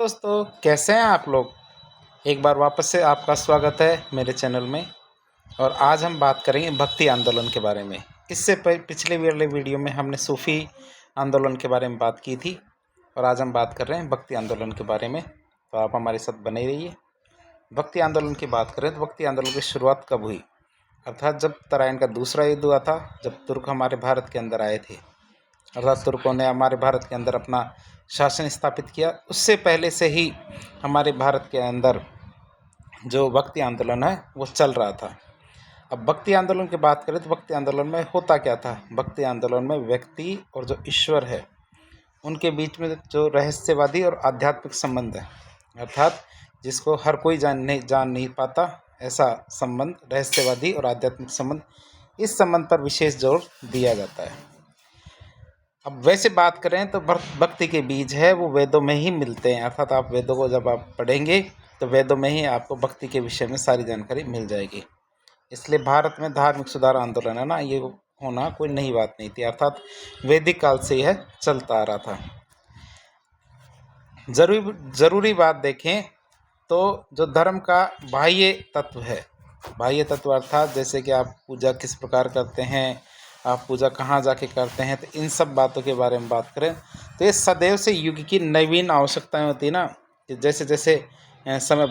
दोस्तों, कैसे हैं आप लोग। एक बार वापस से आपका स्वागत है मेरे चैनल में। और आज हम बात करेंगे भक्ति आंदोलन के बारे में। इससे पिछले वाले वीडियो में हमने सूफ़ी आंदोलन के बारे में बात की थी और आज हम बात कर रहे हैं भक्ति आंदोलन के बारे में। तो आप हमारे साथ बने रहिए। भक्ति आंदोलन की बात करें तो भक्ति आंदोलन की शुरुआत कब हुई, अर्थात जब तराइन का दूसरा युद्ध हुआ था, जब तुर्क हमारे भारत के अंदर आए थे, अर्थात तुर्कों ने हमारे भारत के अंदर अपना शासन स्थापित किया। उससे पहले से ही हमारे भारत के अंदर जो भक्ति आंदोलन है वो चल रहा था। अब भक्ति आंदोलन की बात करें तो भक्ति आंदोलन में होता क्या था। भक्ति आंदोलन में व्यक्ति और जो ईश्वर है उनके बीच में जो रहस्यवादी और आध्यात्मिक संबंध है, अर्थात जिसको हर कोई जान नहीं पाता, ऐसा संबंध, रहस्यवादी और आध्यात्मिक संबंध, इस संबंध पर विशेष जोर दिया जाता है। अब वैसे बात करें तो भक्ति के बीज है वो वेदों में ही मिलते हैं, अर्थात आप वेदों को जब आप पढ़ेंगे तो वेदों में ही आपको भक्ति के विषय में सारी जानकारी मिल जाएगी। इसलिए भारत में धार्मिक सुधार आंदोलन है ना, ये होना कोई नई बात नहीं थी, अर्थात वैदिक काल से यह चलता आ रहा था। जरूरी बात देखें तो जो धर्म का बाह्य तत्व है, बाह्य तत्व अर्थात जैसे कि आप पूजा किस प्रकार करते हैं, आप पूजा कहाँ जाके करते हैं, तो इन सब बातों के बारे में बात करें तो ये सदैव से युग की नवीन आवश्यकताएं होती है ना, कि जैसे जैसे समय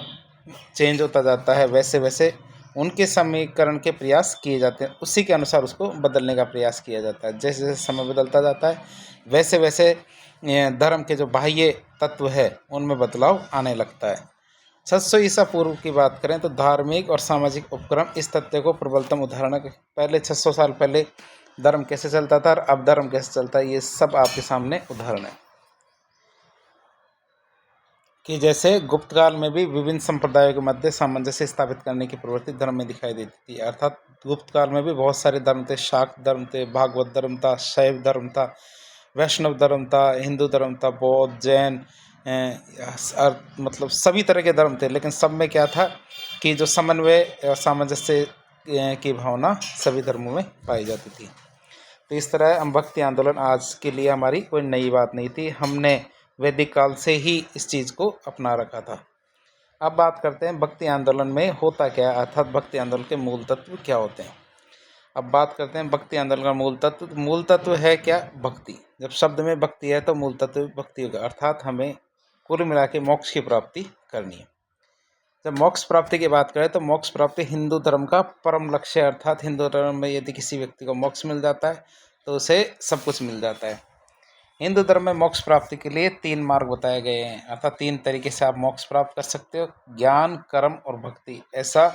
चेंज होता जाता है वैसे वैसे उनके समीकरण के प्रयास किए जाते हैं, उसी के अनुसार उसको बदलने का प्रयास किया जाता है। जैसे जैसे समय बदलता जाता है वैसे वैसे धर्म के जो बाह्य तत्व है उनमें बदलाव आने लगता है। 600 ईसा पूर्व की बात करें तो धार्मिक और सामाजिक उपक्रम इस तथ्य को प्रबलतम उदाहरण है। पहले 600 साल पहले धर्म कैसे चलता था और अब धर्म कैसे चलता है, ये सब आपके सामने उदाहरण है। कि जैसे गुप्त काल में भी विभिन्न संप्रदायों के मध्य सामंजस्य स्थापित करने की प्रवृत्ति धर्म में दिखाई देती थी, अर्थात गुप्त काल में भी बहुत सारे धर्म थे। शाक्त धर्म थे, भागवत धर्म था, शैव धर्म था, वैष्णव धर्म था, हिंदू धर्म था, बौद्ध, जैन, मतलब सभी तरह के धर्म थे। लेकिन सब में क्या था कि जो समन्वय और सामंजस्य की भावना सभी धर्मों में पाई जाती थी। तो इस तरह हम भक्ति आंदोलन आज के लिए हमारी कोई नई बात नहीं थी, हमने वैदिक काल से ही इस चीज़ को अपना रखा था। अब बात करते हैं भक्ति आंदोलन में होता क्या है, अर्थात भक्ति आंदोलन के मूल तत्व क्या होते हैं। अब बात करते हैं भक्ति आंदोलन का मूल तत्व। मूल तत्व है क्या? भक्ति। जब शब्द में भक्ति है तो मूल तत्व भक्ति होगा, अर्थात हमें कुल मिला के मोक्ष की प्राप्ति करनी है। जब मोक्ष प्राप्ति की बात करें तो मोक्ष प्राप्ति हिंदू धर्म का परम लक्ष्य है, अर्थात हिंदू धर्म में यदि किसी व्यक्ति को मोक्ष मिल जाता है तो उसे सब कुछ मिल जाता है। हिंदू धर्म में मोक्ष प्राप्ति के लिए 3 मार्ग बताए गए हैं, अर्थात 3 तरीके से आप मोक्ष प्राप्त कर सकते हो, ज्ञान, कर्म और भक्ति, ऐसा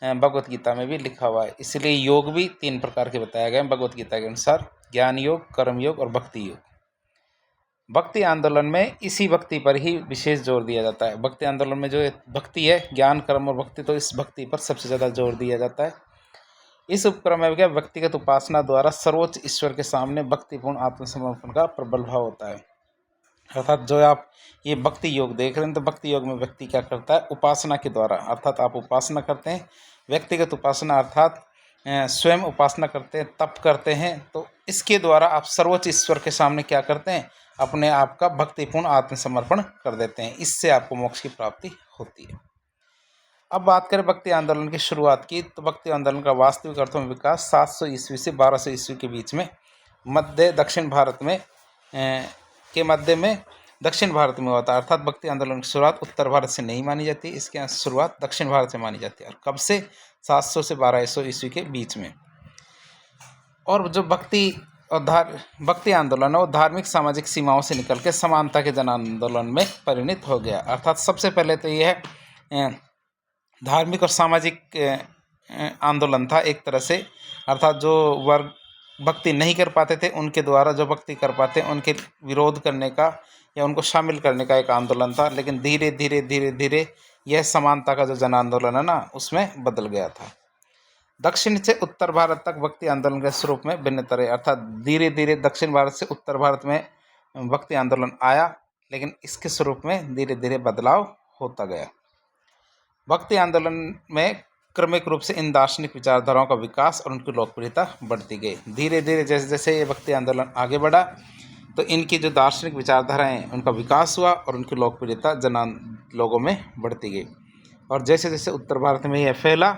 भगवत गीता में भी लिखा हुआ है। इसलिए योग भी 3 प्रकार के बताए गए हैं भगवत गीता के अनुसार, ज्ञान योग, कर्म योग और भक्ति योग। भक्ति आंदोलन में इसी भक्ति पर ही विशेष जोर दिया जाता है। भक्ति आंदोलन में जो भक्ति है, ज्ञान, कर्म और भक्ति, तो इस भक्ति पर सबसे ज़्यादा जोर दिया जाता है। इस उपक्रम में क्या व्यक्तिगत उपासना द्वारा सर्वोच्च ईश्वर के सामने भक्तिपूर्ण आत्मसमर्पण का प्रबल भाव होता है, अर्थात जो आप ये भक्ति योग देख रहे हैं तो भक्ति योग में व्यक्ति क्या करता है, उपासना के द्वारा, अर्थात आप उपासना करते हैं, व्यक्तिगत उपासना अर्थात स्वयं उपासना करते हैं, तप करते हैं, तो इसके द्वारा आप सर्वोच्च ईश्वर के सामने क्या करते हैं, अपने आप का भक्तिपूर्ण आत्मसमर्पण कर देते हैं। इससे आपको मोक्ष की प्राप्ति होती है। अब बात करें भक्ति आंदोलन की शुरुआत की तो भक्ति आंदोलन का वास्तविक अर्थों में विकास 700 ईस्वी से 1200 ईस्वी के बीच में दक्षिण भारत में के मध्य में दक्षिण भारत में होता है, अर्थात भक्ति आंदोलन की शुरुआत उत्तर भारत से नहीं मानी जाती, इसकी शुरुआत दक्षिण भारत से मानी जाती है। और कब से? 700 से 1200 ईस्वी के बीच में। और जो भक्ति आंदोलन है वो धार्मिक सामाजिक सीमाओं से निकल के समानता के जन आंदोलन में परिणत हो गया, अर्थात सबसे पहले तो यह धार्मिक और सामाजिक आंदोलन था एक तरह से, अर्थात जो वर्ग भक्ति नहीं कर पाते थे उनके द्वारा जो भक्ति कर पाते उनके विरोध करने का या उनको शामिल करने का एक आंदोलन था। लेकिन धीरे धीरे यह समानता का जो जन आंदोलन है ना उसमें बदल गया था। दक्षिण से उत्तर भारत तक भक्ति आंदोलन के स्वरूप में भिन्नता रही, अर्थात धीरे धीरे दक्षिण भारत से उत्तर भारत में भक्ति आंदोलन आया, लेकिन इसके स्वरूप में धीरे धीरे बदलाव होता गया। भक्ति आंदोलन में क्रमिक रूप से इन दार्शनिक विचारधाराओं का विकास और उनकी लोकप्रियता बढ़ती गई। धीरे धीरे जैसे जैसे ये भक्ति आंदोलन आगे बढ़ा, तो इनकी जो दार्शनिक विचारधाराएँ उनका विकास हुआ और उनकी लोकप्रियता लोगों में बढ़ती गई। और जैसे जैसे उत्तर भारत में यह फैला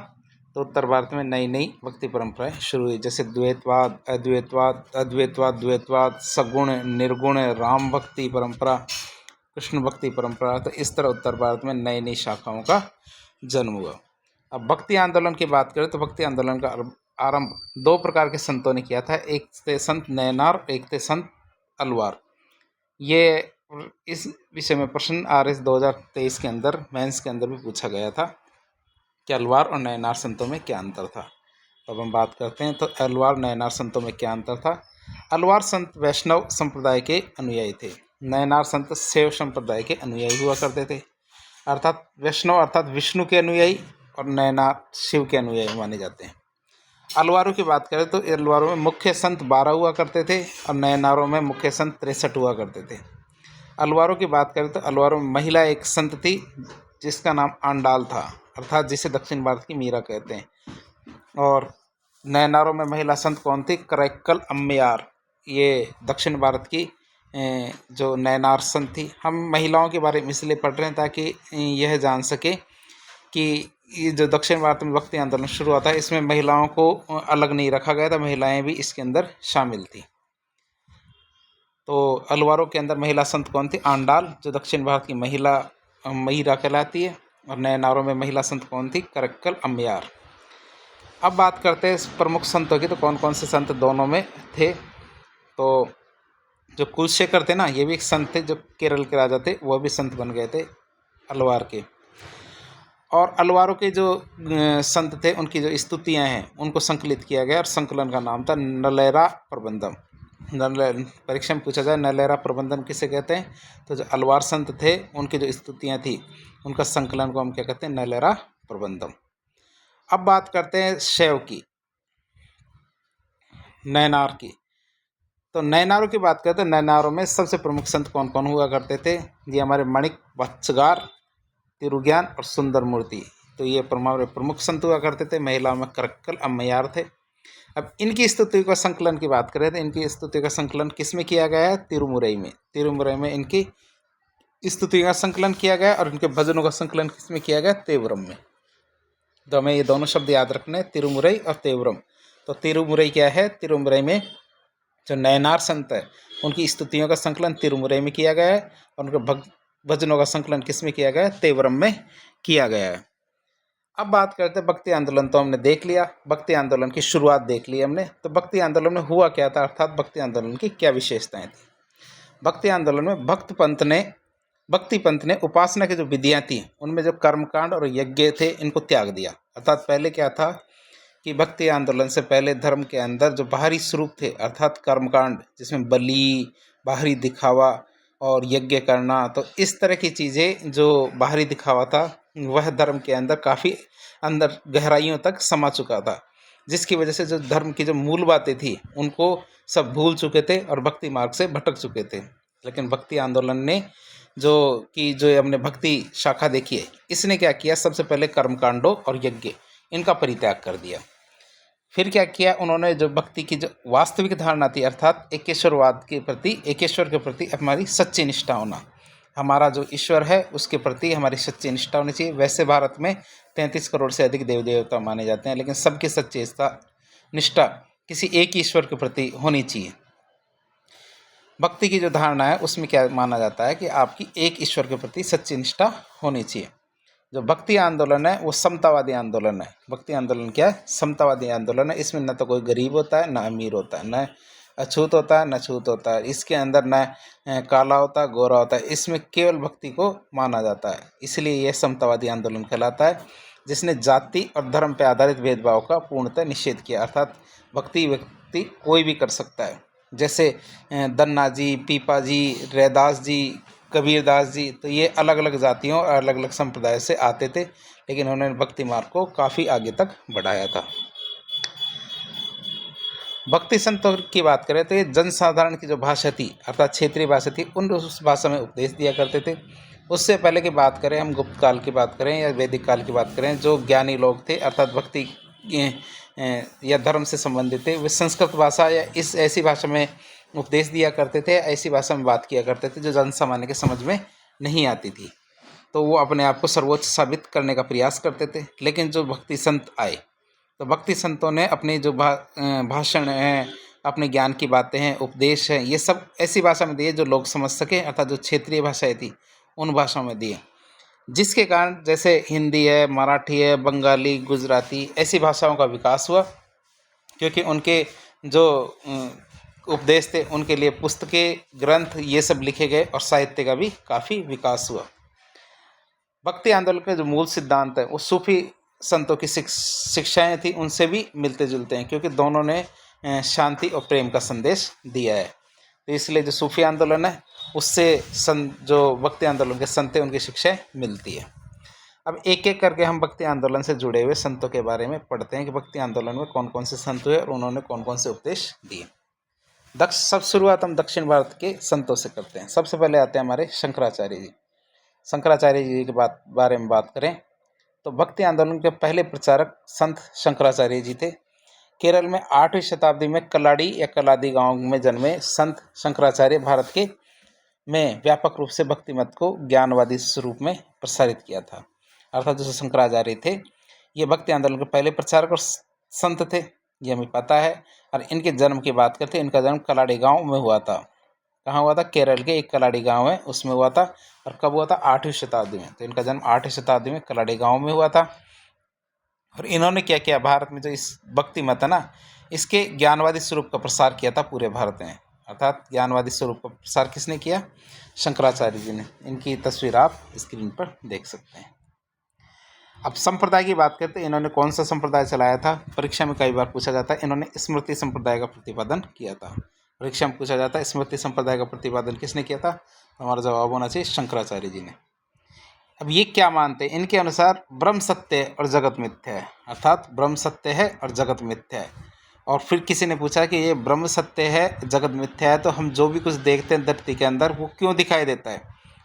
तो उत्तर भारत में नई नई भक्ति परंपराएं शुरू हुई, जैसे द्वैतवाद, द्वैतवाद, सगुण, निर्गुण, राम भक्ति परंपरा, कृष्ण भक्ति परंपरा। तो इस तरह उत्तर भारत में नई नई शाखाओं का जन्म हुआ। अब भक्ति आंदोलन की बात करें तो भक्ति आंदोलन का आरंभ दो प्रकार के संतों ने किया था, एक थे संत नैनार, एक थे संत अलवार। ये इस विषय में प्रश्न RS 2023 के अंदर मेंस के अंदर भी पूछा गया था कि अलवार और नैनार संतों में क्या अंतर था। तो अब हम बात करते हैं तो अलवार नैनार संतों में क्या अंतर था। अलवार संत वैष्णव संप्रदाय के अनुयायी थे, नैनार संत शैव संप्रदाय के अनुयायी हुआ करते थे। अर्थात वैष्णव अर्थात विष्णु के अनुयायी और नैनार शिव के अनुयायी माने जाते हैं। अलवारों की बात करें तो अलवारों में मुख्य संत 12 हुआ करते थे और नैनारों में मुख्य संत 63 हुआ करते थे। अलवारों की बात करें तो अलवारों में महिला एक संत थी जिसका नाम आंडाल था, अर्थात जिसे दक्षिण भारत की मीरा कहते हैं। और नैनारों में महिला संत कौन थी? करैक्कल अम्मयार। ये दक्षिण भारत की जो नैनार संत थी। हम महिलाओं के बारे में इसलिए पढ़ रहे हैं ताकि यह जान सके कि ये जो दक्षिण भारत में भक्ति आंदोलन शुरू हुआ था इसमें महिलाओं को अलग नहीं रखा गया था, महिलाएं भी इसके अंदर शामिल थी। तो अलवारों के अंदर महिला संत कौन थी? आंडाल, जो दक्षिण भारत की मीरा कहलाती है। और नैनारों में महिला संत कौन थी? करैक्कल अम्मयार। अब बात करते हैं प्रमुख संतों की, तो कौन कौन से संत दोनों में थे। तो जो कुलशेखर थे ना, ये भी एक संत थे, जो केरल के राजा थे, वह भी संत बन गए थे अलवार के। और अलवारों के जो संत थे उनकी जो स्तुतियाँ हैं उनको संकलित किया गया और संकलन का नाम था नलैरा प्रबंधम। परीक्षा में पूछा जाए नलैरा प्रबंधन किसे कहते हैं, तो जो अलवार संत थे उनकी जो स्तुतियाँ थी उनका संकलन को हम क्या कहते हैं? नलैरा प्रबंधम। अब बात करते हैं शैव की, नैनार की। तो नैनारों की बात करते हैं, नैनारों में सबसे प्रमुख संत कौन कौन हुआ करते थे? ये हमारे मणिक वत्सगार, तिरुज्ञान और सुंदर मूर्ति। तो ये हमारे प्रमुख संत हुआ करते थे। महिलाओं में करैक्कल अम्मयार थे। अब इनकी स्तुति का संकलन की बात करें तो इनकी स्तुति का संकलन किस में किया गया है? तिरुमुरई में। तिरुमुरई में इनकी स्तुति का संकलन किया गया और इनके भजनों का संकलन किस में किया गया? तेवरम में। तो हमें ये दोनों शब्द याद रखने हैं, तिरुमुरई और तेवरम। तो तिरुमुरई क्या है? तिरुमुरई में जो नैनार संत है उनकी स्तुतियों का संकलन तिरुमुरई में किया गया है और उनके भजनों का संकलन किस में किया गया है? तेवरम में किया गया है। अब बात करते हैं भक्ति आंदोलन। तो हमने देख लिया, भक्ति आंदोलन की शुरुआत देख ली हमने। तो भक्ति आंदोलन में हुआ क्या था, अर्थात भक्ति आंदोलन की क्या विशेषताएं थी। भक्ति आंदोलन में भक्ति पंथ ने उपासना की जो विधियाँ थी उनमें जो कर्मकांड और यज्ञ थे इनको त्याग दिया। अर्थात पहले क्या था कि भक्ति आंदोलन से पहले धर्म के अंदर जो बाहरी स्वरूप थे अर्थात कर्मकांड, जिसमें बलि, बाहरी दिखावा और यज्ञ करना, तो इस तरह की चीज़ें जो बाहरी दिखावा था वह धर्म के अंदर काफ़ी अंदर गहराइयों तक समा चुका था, जिसकी वजह से जो धर्म की जो मूल बातें थी उनको सब भूल चुके थे और भक्ति मार्ग से भटक चुके थे। लेकिन भक्ति आंदोलन ने जो हमने भक्ति शाखा देखी है, इसने क्या किया? सबसे पहले कर्मकांडों और यज्ञ इनका परित्याग कर दिया। फिर क्या किया उन्होंने? जो भक्ति की जो वास्तविक धारणा थी अर्थात एकेश्वरवाद के प्रति, एकेश्वर के प्रति हमारी सच्ची निष्ठा होना, हमारा जो ईश्वर है उसके प्रति हमारी सच्ची निष्ठा होनी चाहिए। वैसे भारत में 33 करोड़ से अधिक देव देवता माने जाते हैं, लेकिन सबकी सच्ची निष्ठा किसी एक ईश्वर के प्रति होनी चाहिए। भक्ति की जो धारणा है उसमें क्या माना जाता है कि आपकी एक ईश्वर के प्रति सच्ची निष्ठा होनी चाहिए। जो भक्ति आंदोलन है वो समतावादी आंदोलन है। भक्ति आंदोलन क्या है? समतावादी आंदोलन है। इसमें न तो कोई गरीब होता है, न अमीर होता है, न अछूत होता है, न छूत होता है। इसके अंदर न काला होता है, गोरा होता है। इसमें केवल भक्ति को माना जाता है, इसलिए यह समतावादी आंदोलन कहलाता है, जिसने जाति और धर्म पर आधारित भेदभाव का पूर्णतः निषेध किया। अर्थात भक्ति व्यक्ति कोई भी कर सकता है, जैसे दन्ना जी, पीपा जी, रैदास जी, कबीरदास जी, तो ये अलग अलग जातियों और अलग अलग संप्रदाय से आते थे, लेकिन उन्होंने भक्ति मार्ग को काफ़ी आगे तक बढ़ाया था। भक्ति संतों की बात करें तो ये जनसाधारण की जो भाषा थी अर्थात क्षेत्रीय भाषा थी, उस भाषा में उपदेश दिया करते थे। उससे पहले की बात करें, हम गुप्त काल की बात करें या वैदिक काल की बात करें, जो ज्ञानी लोग थे अर्थात भक्ति या धर्म से संबंधित थे, वे संस्कृत भाषा या इस ऐसी भाषा में उपदेश दिया करते थे, ऐसी भाषा में बात किया करते थे जो जन सामान्य के समझ में नहीं आती थी। तो वो अपने आप को सर्वोच्च साबित करने का प्रयास करते थे। लेकिन जो भक्ति संत आए, तो भक्ति संतों ने अपनी जो भाषण हैं, अपने ज्ञान की बातें हैं, उपदेश हैं, ये सब ऐसी भाषा में दिए जो लोग समझ सकें, अर्थात जो क्षेत्रीय भाषाएं थी उन भाषाओं में दिए। जिसके कारण जैसे हिंदी है, मराठी है, बंगाली, गुजराती ऐसी भाषाओं का विकास हुआ, क्योंकि उनके जो उपदेश थे उनके लिए पुस्तकें, ग्रंथ ये सब लिखे गए और साहित्य का भी काफ़ी विकास हुआ। भक्ति आंदोलन के जो मूल सिद्धांत है वो सूफी संतों की शिक्षाएं थी, उनसे भी मिलते जुलते हैं, क्योंकि दोनों ने शांति और प्रेम का संदेश दिया है। तो इसलिए जो सूफी आंदोलन है उससे जो भक्ति आंदोलन के संत हैं उनकी शिक्षाएं मिलती है। अब एक एक करके हम भक्ति आंदोलन से जुड़े हुए संतों के बारे में पढ़ते हैं कि भक्ति आंदोलन में कौन कौन से संत हुए और उन्होंने कौन कौन से उपदेश दिए। सब शुरुआत हम दक्षिण भारत के संतों से करते हैं। सबसे पहले आते हैं हमारे शंकराचार्य जी। शंकराचार्य जी के बारे में बात करें तो भक्ति आंदोलन के पहले प्रचारक संत शंकराचार्य जी थे। केरल में 8वीं शताब्दी में कलाड़ी या कलादी गांव में जन्मे संत शंकराचार्य भारत के में व्यापक रूप से भक्ति मत को ज्ञानवादी स्वरूप में प्रसारित किया था। अर्थात जो शंकराचार्य थे ये भक्ति आंदोलन के पहले प्रचारक और संत थे, ये हमें पता है। और इनके जन्म की बात करते हैं, इनका जन्म कलाड़ी गांव में हुआ था। कहाँ हुआ था? केरल के एक कलाड़ी गांव है उसमें हुआ था। और कब हुआ था? 8वीं शताब्दी में। तो इनका जन्म 8वीं शताब्दी में कलाड़ी गांव में हुआ था। और इन्होंने क्या किया, भारत में जो इस भक्ति मत है ना, इसके ज्ञानवादी स्वरूप का प्रसार किया था पूरे भारत में। अर्थात ज्ञानवादी स्वरूप का प्रसार किसने किया? शंकराचार्य जी ने। इनकी तस्वीर आप स्क्रीन पर देख सकते हैं। अब संप्रदाय की बात करते हैं, इन्होंने कौन सा संप्रदाय चलाया था? परीक्षा में कई बार पूछा जाता है। इन्होंने स्मृति संप्रदाय का प्रतिपादन किया था। परीक्षा में पूछा जाता है स्मृति संप्रदाय का प्रतिपादन किसने किया था? हमारा जवाब होना चाहिए शंकराचार्य जी ने। अब ये क्या मानते हैं? इनके अनुसार ब्रह्म सत्य और जगत मिथ्या है। अर्थात ब्रह्म सत्य है और जगत मिथ्या है। और फिर किसी ने पूछा कि ये ब्रह्म सत्य है, जगत मिथ्या है, तो हम जो भी कुछ देखते हैं धरती के अंदर वो क्यों दिखाई देता है?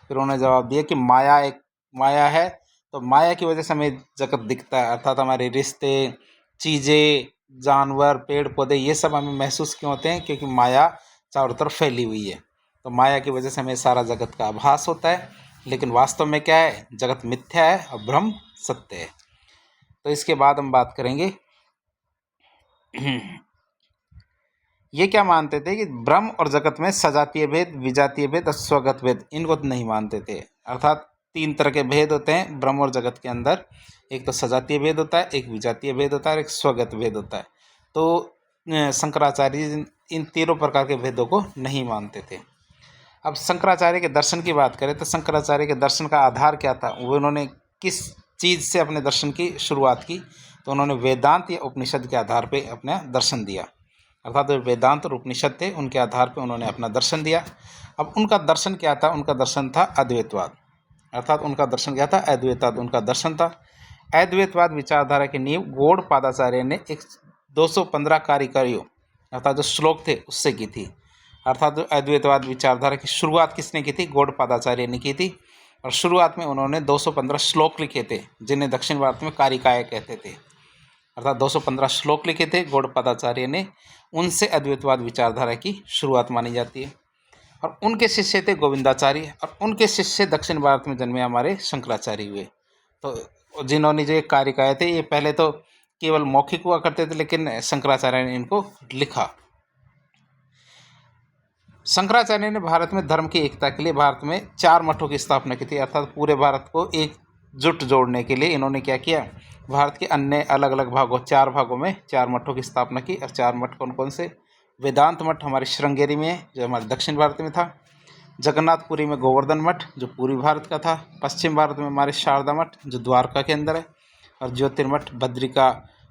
फिर उन्होंने जवाब दिया कि माया है, तो माया की वजह से हमें जगत दिखता है। अर्थात हमारे रिश्ते, चीज़ें, जानवर, पेड़ पौधे ये सब हमें महसूस क्यों होते हैं? क्योंकि माया चारों तरफ फैली हुई है। तो माया की वजह से हमें सारा जगत का आभास होता है, लेकिन वास्तव में क्या है? जगत मिथ्या है और ब्रह्म सत्य है। तो इसके बाद हम बात करेंगे ये क्या मानते थे कि ब्रह्म और जगत में सजातीय भेद, विजातीय भेद और स्वगत भेद, इनको नहीं मानते थे। अर्थात 3 तरह के भेद होते हैं ब्रह्म और जगत के अंदर। एक तो सजातीय भेद होता है, एक विजातीय भेद होता है और एक स्वगत भेद होता है। तो शंकराचार्य इन तीनों प्रकार के भेदों को नहीं मानते थे। अब शंकराचार्य के दर्शन की बात करें तो शंकराचार्य के दर्शन का आधार क्या था? वो उन्होंने किस चीज़ से अपने दर्शन की शुरुआत की? तो उन्होंने वेदांत या उपनिषद के आधार पे अपना दर्शन दिया। अर्थात जो वेदांत और उपनिषद थे उनके आधार पे उन्होंने अपना दर्शन दिया। अब उनका दर्शन क्या था? उनका दर्शन था अद्वैतवाद। अर्थात उनका दर्शन क्या था? अद्वैतवाद उनका दर्शन था। अद्वैतवाद विचारधारा की नींव गौड़पादाचार्य ने एक 215 कार्यकारियों अर्थात जो श्लोक थे उससे की थी। अर्थात जो अद्वैतवाद विचारधारा की शुरुआत किसने की थी? गौड़पादाचार्य ने की थी। और शुरुआत में उन्होंने 215 श्लोक लिखे थे, जिन्हें दक्षिण भारत में कारिकाएँ कहते थे। अर्थात 215 श्लोक लिखे थे गौड़पादाचार्य ने। उनसे अद्वैतवाद विचारधारा की शुरुआत मानी जाती है। और उनके शिष्य थे गोविंदाचार्य, और उनके शिष्य दक्षिण भारत में जन्मे हमारे शंकराचार्य हुए। तो जिन्होंने जो कारिकाएँ थे ये पहले तो केवल मौखिक हुआ करते थे, लेकिन शंकराचार्य ने इनको लिखा। शंकराचार्य ने भारत में धर्म की एकता के लिए भारत में 4 मठों की स्थापना की थी। अर्थात पूरे भारत को एकजुट जोड़ने के लिए इन्होंने क्या किया? भारत के अन्य अलग अलग भागों 4 भागों में 4 मठों की स्थापना की। और 4 मठ कौन कौन से? वेदांत मठ हमारे श्रृंगेरी में है, जो हमारे दक्षिण भारत में था। जगन्नाथपुरी में गोवर्धन मठ, जो पूर्वी भारत का था। पश्चिम भारत में हमारे शारदा मठ, जो द्वारका के अंदर है। और ज्योतिर्मठ बद्रिका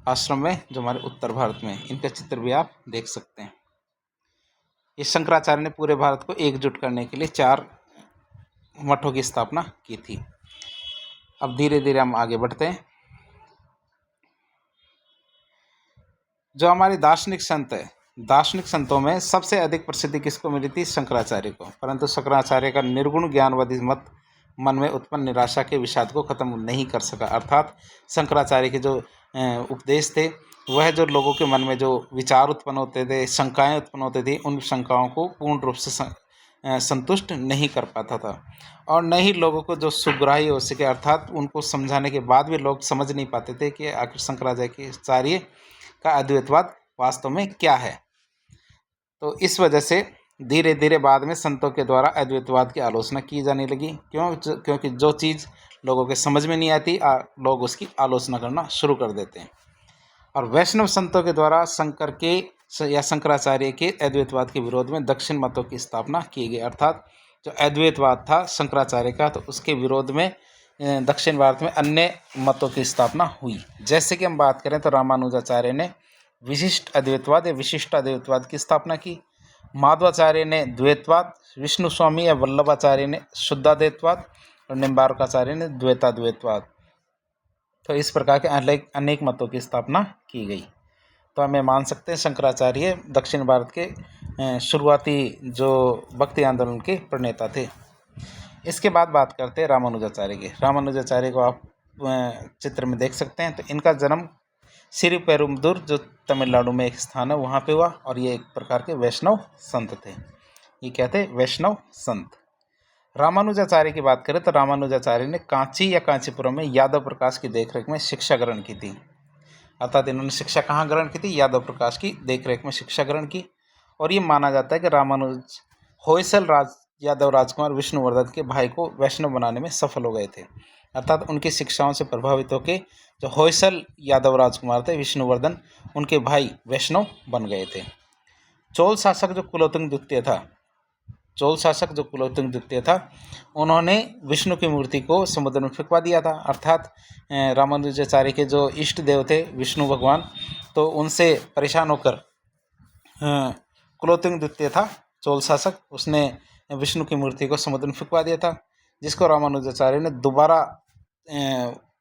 आश्रम में, जो हमारे उत्तर भारत में है। इनका चित्र भी आप देख सकते हैं। ये शंकराचार्य ने पूरे भारत को एकजुट करने के लिए 4 मठों की स्थापना की थी। अब धीरे धीरे हम आगे बढ़ते हैं। जो हमारे दार्शनिक संत है, दार्शनिक संतों में सबसे अधिक प्रसिद्धि किसको मिली थी? शंकराचार्य को। परंतु शंकराचार्य का निर्गुण ज्ञानवादी मत मन में उत्पन्न निराशा के विषाद को खत्म नहीं कर सका। अर्थात शंकराचार्य के जो उपदेश थे वह जो लोगों के मन में जो विचार उत्पन्न होते थे, शंकाएं उत्पन्न होती थी, उन शंकाओं को पूर्ण रूप से संतुष्ट नहीं कर पाता था और न ही लोगों को जो सुग्राही हो सके, अर्थात उनको समझाने के बाद भी लोग समझ नहीं पाते थे कि आखिर शंकराचार्य का अद्वैतवाद वास्तव में क्या है। तो इस वजह से धीरे धीरे बाद में संतों के द्वारा अद्वैतवाद की आलोचना की जाने लगी। क्योंकि जो चीज़ लोगों के समझ में नहीं आती लोग उसकी आलोचना करना शुरू कर देते हैं। और वैष्णव संतों के द्वारा शंकर के या शंकराचार्य के अद्वैतवाद के विरोध में दक्षिण मतों की स्थापना की गई। अर्थात जो अद्वैतवाद था शंकराचार्य का, तो उसके विरोध में दक्षिण भारत में अन्य मतों की स्थापना हुई। जैसे कि हम बात करें तो रामानुजाचार्य ने विशिष्ट अद्वैतवाद या विशिष्ट अद्वैतवाद की स्थापना की। माधवाचार्य ने द्वैतवाद, विष्णु स्वामी या वल्लभाचार्य ने शुद्धाद्वैतवाद और निम्बार्काचार्य ने द्वैताद्वैतवाद। तो इस प्रकार के अनेक मतों की स्थापना की गई। तो हमें मान सकते हैं शंकराचार्य दक्षिण भारत के शुरुआती जो भक्ति आंदोलन के प्रणेता थे। इसके बाद बात करते हैं रामानुजाचार्य के। रामानुजाचार्य को आप चित्र में देख सकते हैं। तो इनका जन्म श्री पेरुम्बदूर जो तमिलनाडु में एक स्थान है वहाँ पे हुआ और ये एक प्रकार के वैष्णव संत थे। ये क्या थे? वैष्णव संत। रामानुजाचार्य की बात करें तो रामानुजाचार्य ने कांची या कांचीपुरम में यादव प्रकाश की देखरेख में शिक्षा ग्रहण की थी। अर्थात इन्होंने शिक्षा कहाँ ग्रहण की थी? यादव प्रकाश की देखरेख में शिक्षा ग्रहण की। और ये माना जाता है कि रामानुज होयसल यादव राजकुमार विष्णुवर्धन के भाई को वैष्णव बनाने में सफल हो गए थे। अर्थात उनकी शिक्षाओं से प्रभावित होकर जो होयसल यादव राजकुमार थे विष्णुवर्धन, उनके भाई वैष्णव बन गए थे। चोल शासक जो कुलोत्तुंग द्वितीय था उन्होंने विष्णु की मूर्ति को समुद्र में फेंकवा दिया था। अर्थात रामानुजाचार्य के जो इष्ट देव थे विष्णु भगवान, तो उनसे परेशान होकर कुलोत्तुंग द्वितीय था चोल शासक, उसने विष्णु की मूर्ति को समुद्र में फेंकवा दिया था, जिसको रामानुजाचार्य ने दोबारा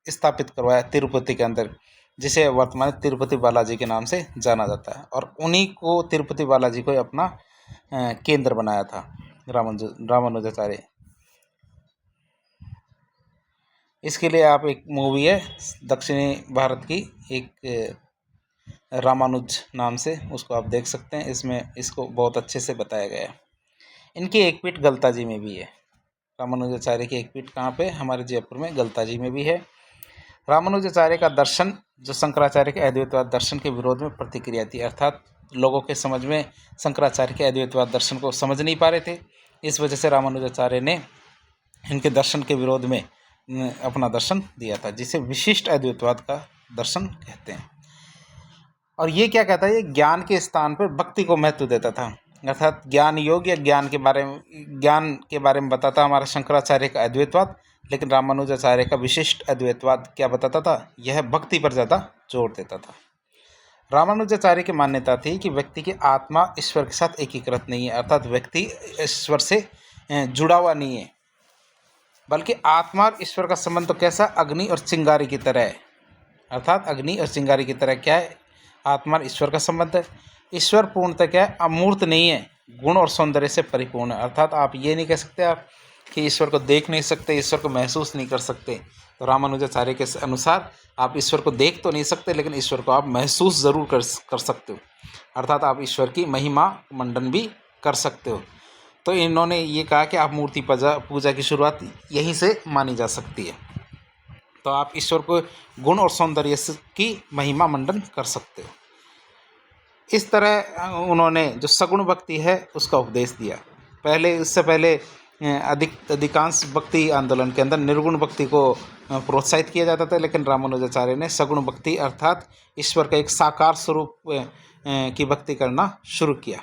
स्थापित करवाया तिरुपति के अंदर, जिसे वर्तमान तिरुपति बालाजी के नाम से जाना जाता है। और उन्हीं को तिरुपति बालाजी को अपना केंद्र बनाया था रामानुजाचार्य। इसके लिए आप एक मूवी है दक्षिणी भारत की एक रामानुज नाम से, उसको आप देख सकते हैं। इसमें इसको बहुत अच्छे से बताया गया है। इनकी एक पीठ गलताजी में भी है। रामानुजाचार्य की एक पीठ कहाँ पे? हमारे जयपुर में गलताजी में भी है। रामानुजाचार्य का दर्शन जो शंकराचार्य के अद्वैतवाद दर्शन के विरोध में प्रतिक्रिया थी। अर्थात लोगों के समझ में शंकराचार्य के अद्वैतवाद दर्शन को समझ नहीं पा रहे थे, इस वजह से रामानुजाचार्य ने इनके दर्शन के विरोध में अपना दर्शन दिया था, जिसे विशिष्ट अद्वैतवाद का दर्शन कहते हैं। और ये क्या कहता है? ये ज्ञान के स्थान पर भक्ति को महत्व देता था। अर्थात ज्ञान योग या ज्ञान के बारे में बताता हमारा शंकराचार्य का अद्वैतवाद, लेकिन रामानुजाचार्य का विशिष्ट अद्वैतवाद क्या बताता था? यह भक्ति पर ज़्यादा जोर देता था। रामानुजाचार्य की मान्यता थी कि व्यक्ति की आत्मा ईश्वर के साथ एकीकृत नहीं है। अर्थात व्यक्ति ईश्वर से जुड़ा हुआ नहीं है, बल्कि आत्मा और ईश्वर का संबंध तो कैसा? अग्नि और चिंगारी की तरह है। अर्थात अग्नि और चिंगारी की तरह क्या है? आत्मा और ईश्वर का संबंध है। ईश्वर पूर्णतः क्या है? अमूर्त नहीं है, गुण और सौंदर्य से परिपूर्ण है। अर्थात आप ये नहीं कह सकते आप कि ईश्वर को देख नहीं सकते, ईश्वर को महसूस नहीं कर सकते। तो रामानुजाचार्य के अनुसार आप ईश्वर को देख तो नहीं सकते, लेकिन ईश्वर को आप महसूस ज़रूर कर सकते हो। अर्थात आप ईश्वर की महिमा मंडन भी कर सकते हो। तो इन्होंने ये कहा कि आप मूर्ति पूजा की शुरुआत यहीं से मानी जा सकती है। तो आप ईश्वर को गुण और सौंदर्य की महिमा मंडन कर सकते हो। इस तरह उन्होंने जो सगुण भक्ति है उसका उपदेश दिया। इससे पहले अधिकांश भक्ति आंदोलन के अंदर निर्गुण भक्ति को प्रोत्साहित किया जाता था, लेकिन रामानुजाचार्य ने सगुण भक्ति अर्थात ईश्वर का एक साकार स्वरूप की भक्ति करना शुरू किया।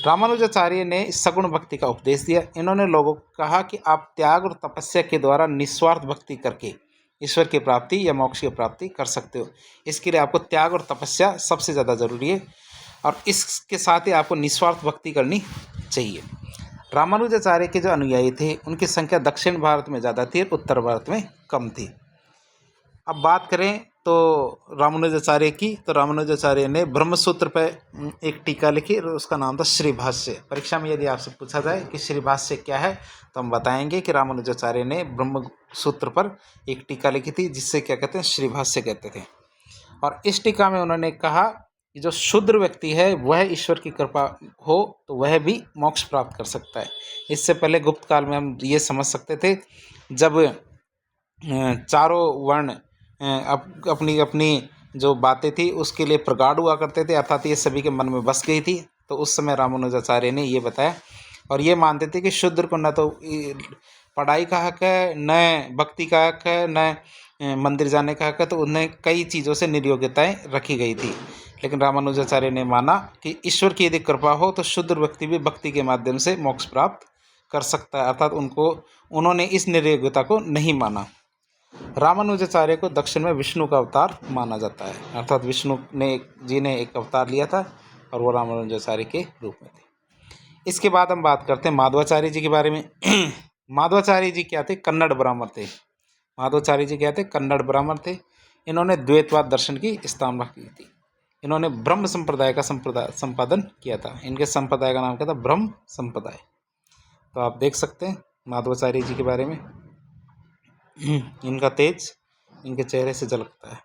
रामानुजाचार्य ने सगुण भक्ति का उपदेश दिया। इन्होंने लोगों को कहा कि आप त्याग और तपस्या के द्वारा निस्वार्थ भक्ति करके ईश्वर की प्राप्ति या मोक्ष की प्राप्ति कर सकते हो। इसके लिए आपको त्याग और तपस्या सबसे ज़्यादा ज़रूरी है, और इसके साथ ही आपको निस्वार्थ भक्ति करनी चाहिए। रामानुजाचार्य के जो अनुयायी थे उनकी संख्या दक्षिण भारत में ज़्यादा थी और उत्तर भारत में कम थी। अब बात करें तो रामानुजाचार्य की, तो रामानुजाचार्य ने ब्रह्मसूत्र पर एक टीका लिखी और उसका नाम था श्री भाष्य। परीक्षा में यदि आपसे पूछा जाए कि श्री भाष्य क्या है तो हम बताएंगे कि रामानुजाचार्य ने ब्रह्मसूत्र पर एक टीका लिखी थी जिससे क्या कहते हैं, श्री भाष्य कहते थे। और इस टीका में उन्होंने कहा कि जो शूद्र व्यक्ति है वह ईश्वर की कृपा हो तो वह भी मोक्ष प्राप्त कर सकता है। इससे पहले गुप्त काल में हम ये समझ सकते थे, जब चारों वर्ण अपनी अपनी जो बातें थी उसके लिए प्रगाढ़ हुआ करते थे, अर्थात ये सभी के मन में बस गई थी, तो उस समय रामानुजाचार्य ने ये बताया। और ये मानते थे कि शूद्र को न तो पढ़ाई का हक है, न भक्ति का हक है, न मंदिर जाने का हक है, तो उन्हें कई चीज़ों से निर्योग्यताएं रखी गई थी। लेकिन रामानुजाचार्य ने माना कि ईश्वर की यदि कृपा हो तो शूद्र व्यक्ति भी भक्ति के माध्यम से मोक्ष प्राप्त कर सकता है, अर्थात उन्होंने इस निर्योग्यता को नहीं माना। रामानुजाचार्य को दक्षिण में विष्णु का अवतार माना जाता है, अर्थात विष्णु जी ने एक अवतार लिया था और वो रामानुजाचार्य के रूप में थे। इसके बाद हम बात करते हैं माधवाचार्य जी के बारे में। माधवाचार्य जी क्या थे? कन्नड़ ब्राह्मण थे। माधवाचार्य जी क्या थे? कन्नड़ ब्राह्मण थे। इन्होंने द्वैतवाद दर्शन की स्थापना की थी। इन्होंने ब्रह्म संप्रदाय का संपादन किया था। इनके संप्रदाय का नाम क्या था? ब्रह्म संप्रदाय। तो आप देख सकते हैं माधवाचार्य जी के बारे में। इनका तेज इनके चेहरे से झलकता है।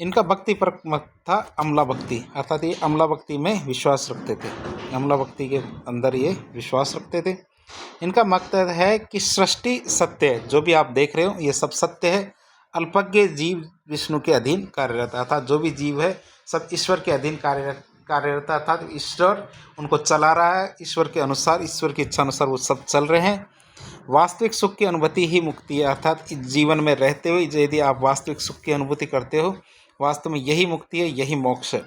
इनका भक्ति पर मत था अमला भक्ति, अर्थात ये अमला भक्ति में विश्वास रखते थे। अमला भक्ति के अंदर ये विश्वास रखते थे। इनका मकसद है कि सृष्टि सत्य है, जो भी आप देख रहे हो ये सब सत्य है। अल्पज्ञ जीव विष्णु के अधीन कार्यरत, अर्थात जो भी जीव है सब ईश्वर के अधीन कार्यरत, अर्थात ईश्वर उनको चला रहा है। ईश्वर के अनुसार, ईश्वर की इच्छा अनुसार वो सब चल रहे हैं। वास्तविक सुख की अनुभूति ही मुक्ति है, अर्थात इस जीवन में रहते हुए यदि आप वास्तविक सुख की अनुभूति करते हो, वास्तव में यही मुक्ति है, यही मोक्ष है।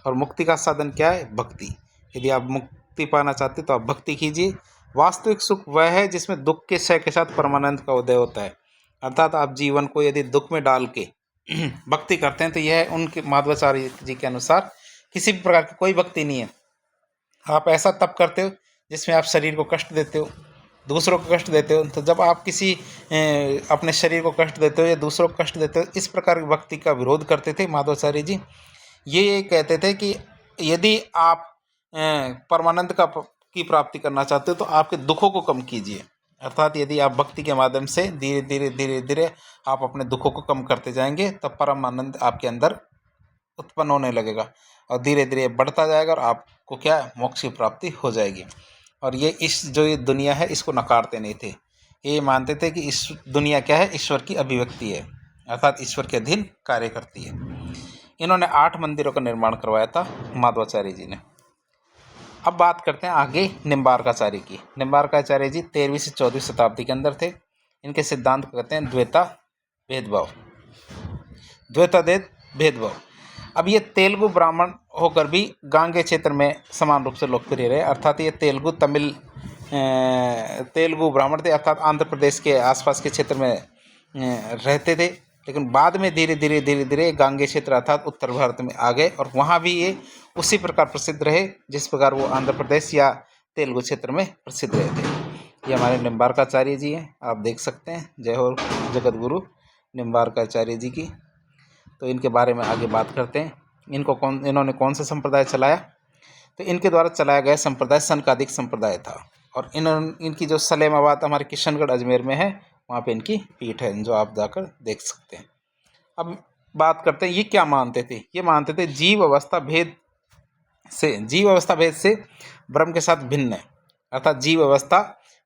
और मुक्ति का साधन क्या है? भक्ति। यदि आप मुक्ति पाना चाहते तो आप भक्ति कीजिए। वास्तविक सुख वह है जिसमें दुख के क्षय के साथ परमानंद का उदय होता है, अर्थात आप जीवन को यदि दुख में डाल के भक्ति करते हैं तो यह उनके माधवाचार्य जी के अनुसार किसी भी प्रकार की कोई भक्ति नहीं है। आप ऐसा तप करते हो जिसमें आप शरीर को कष्ट देते हो, दूसरों को कष्ट देते हो। तो जब आप किसी अपने शरीर को कष्ट देते हो या दूसरों को कष्ट देते हो, इस प्रकार की भक्ति का विरोध करते थे माधवाचार्य जी। ये कहते थे कि यदि आप परमानंद की प्राप्ति करना चाहते हो तो आपके दुखों को कम कीजिए, अर्थात यदि आप भक्ति के माध्यम से धीरे धीरे धीरे धीरे आप अपने दुखों को कम करते जाएंगे तब परमानंद आपके अंदर उत्पन्न होने लगेगा और धीरे धीरे बढ़ता जाएगा और आपको क्या, मोक्ष की प्राप्ति हो जाएगी। और ये ये दुनिया है इसको नकारते नहीं थे। ये मानते थे कि इस दुनिया क्या है? ईश्वर की अभिव्यक्ति है, अर्थात ईश्वर के अधीन कार्य करती है। इन्होंने 8 मंदिरों का निर्माण करवाया था माधवाचार्य जी ने। अब बात करते हैं आगे निम्बार्काचार्य की। निम्बार्काचार्य जी 13वीं से 14वीं शताब्दी के अंदर थे। इनके सिद्धांत को कहते हैं द्वैता भेदभाव। भेदभाव। अब ये तेलुगु ब्राह्मण होकर भी गांगे क्षेत्र में समान रूप से लोकप्रिय रहे, अर्थात ये तेलुगु ब्राह्मण थे, अर्थात आंध्र प्रदेश के आसपास के क्षेत्र में रहते थे। लेकिन बाद में धीरे धीरे गांगे क्षेत्र अर्थात उत्तर भारत में आ गए और वहाँ भी ये उसी प्रकार प्रसिद्ध रहे जिस प्रकार वो आंध्र प्रदेश या तेलुगु क्षेत्र में प्रसिद्ध रहे थे। ये हमारे निम्बार्काचार्य जी हैं, आप देख सकते हैं। जय हो जगत गुरु निम्बार्काचार्य जी की। तो इनके बारे में आगे बात करते हैं। इन्होंने कौन सा संप्रदाय चलाया? तो इनके द्वारा चलाया गया संप्रदाय सनकादिक संप्रदाय था। और इनकी जो सलेमाबाद हमारे किशनगढ़ अजमेर में है, वहाँ पे इनकी पीठ है जो आप जाकर देख सकते हैं। अब बात करते हैं ये क्या मानते थे? ये मानते थे जीव अवस्था भेद से ब्रह्म के साथ भिन्न है, अर्थात जीव अवस्था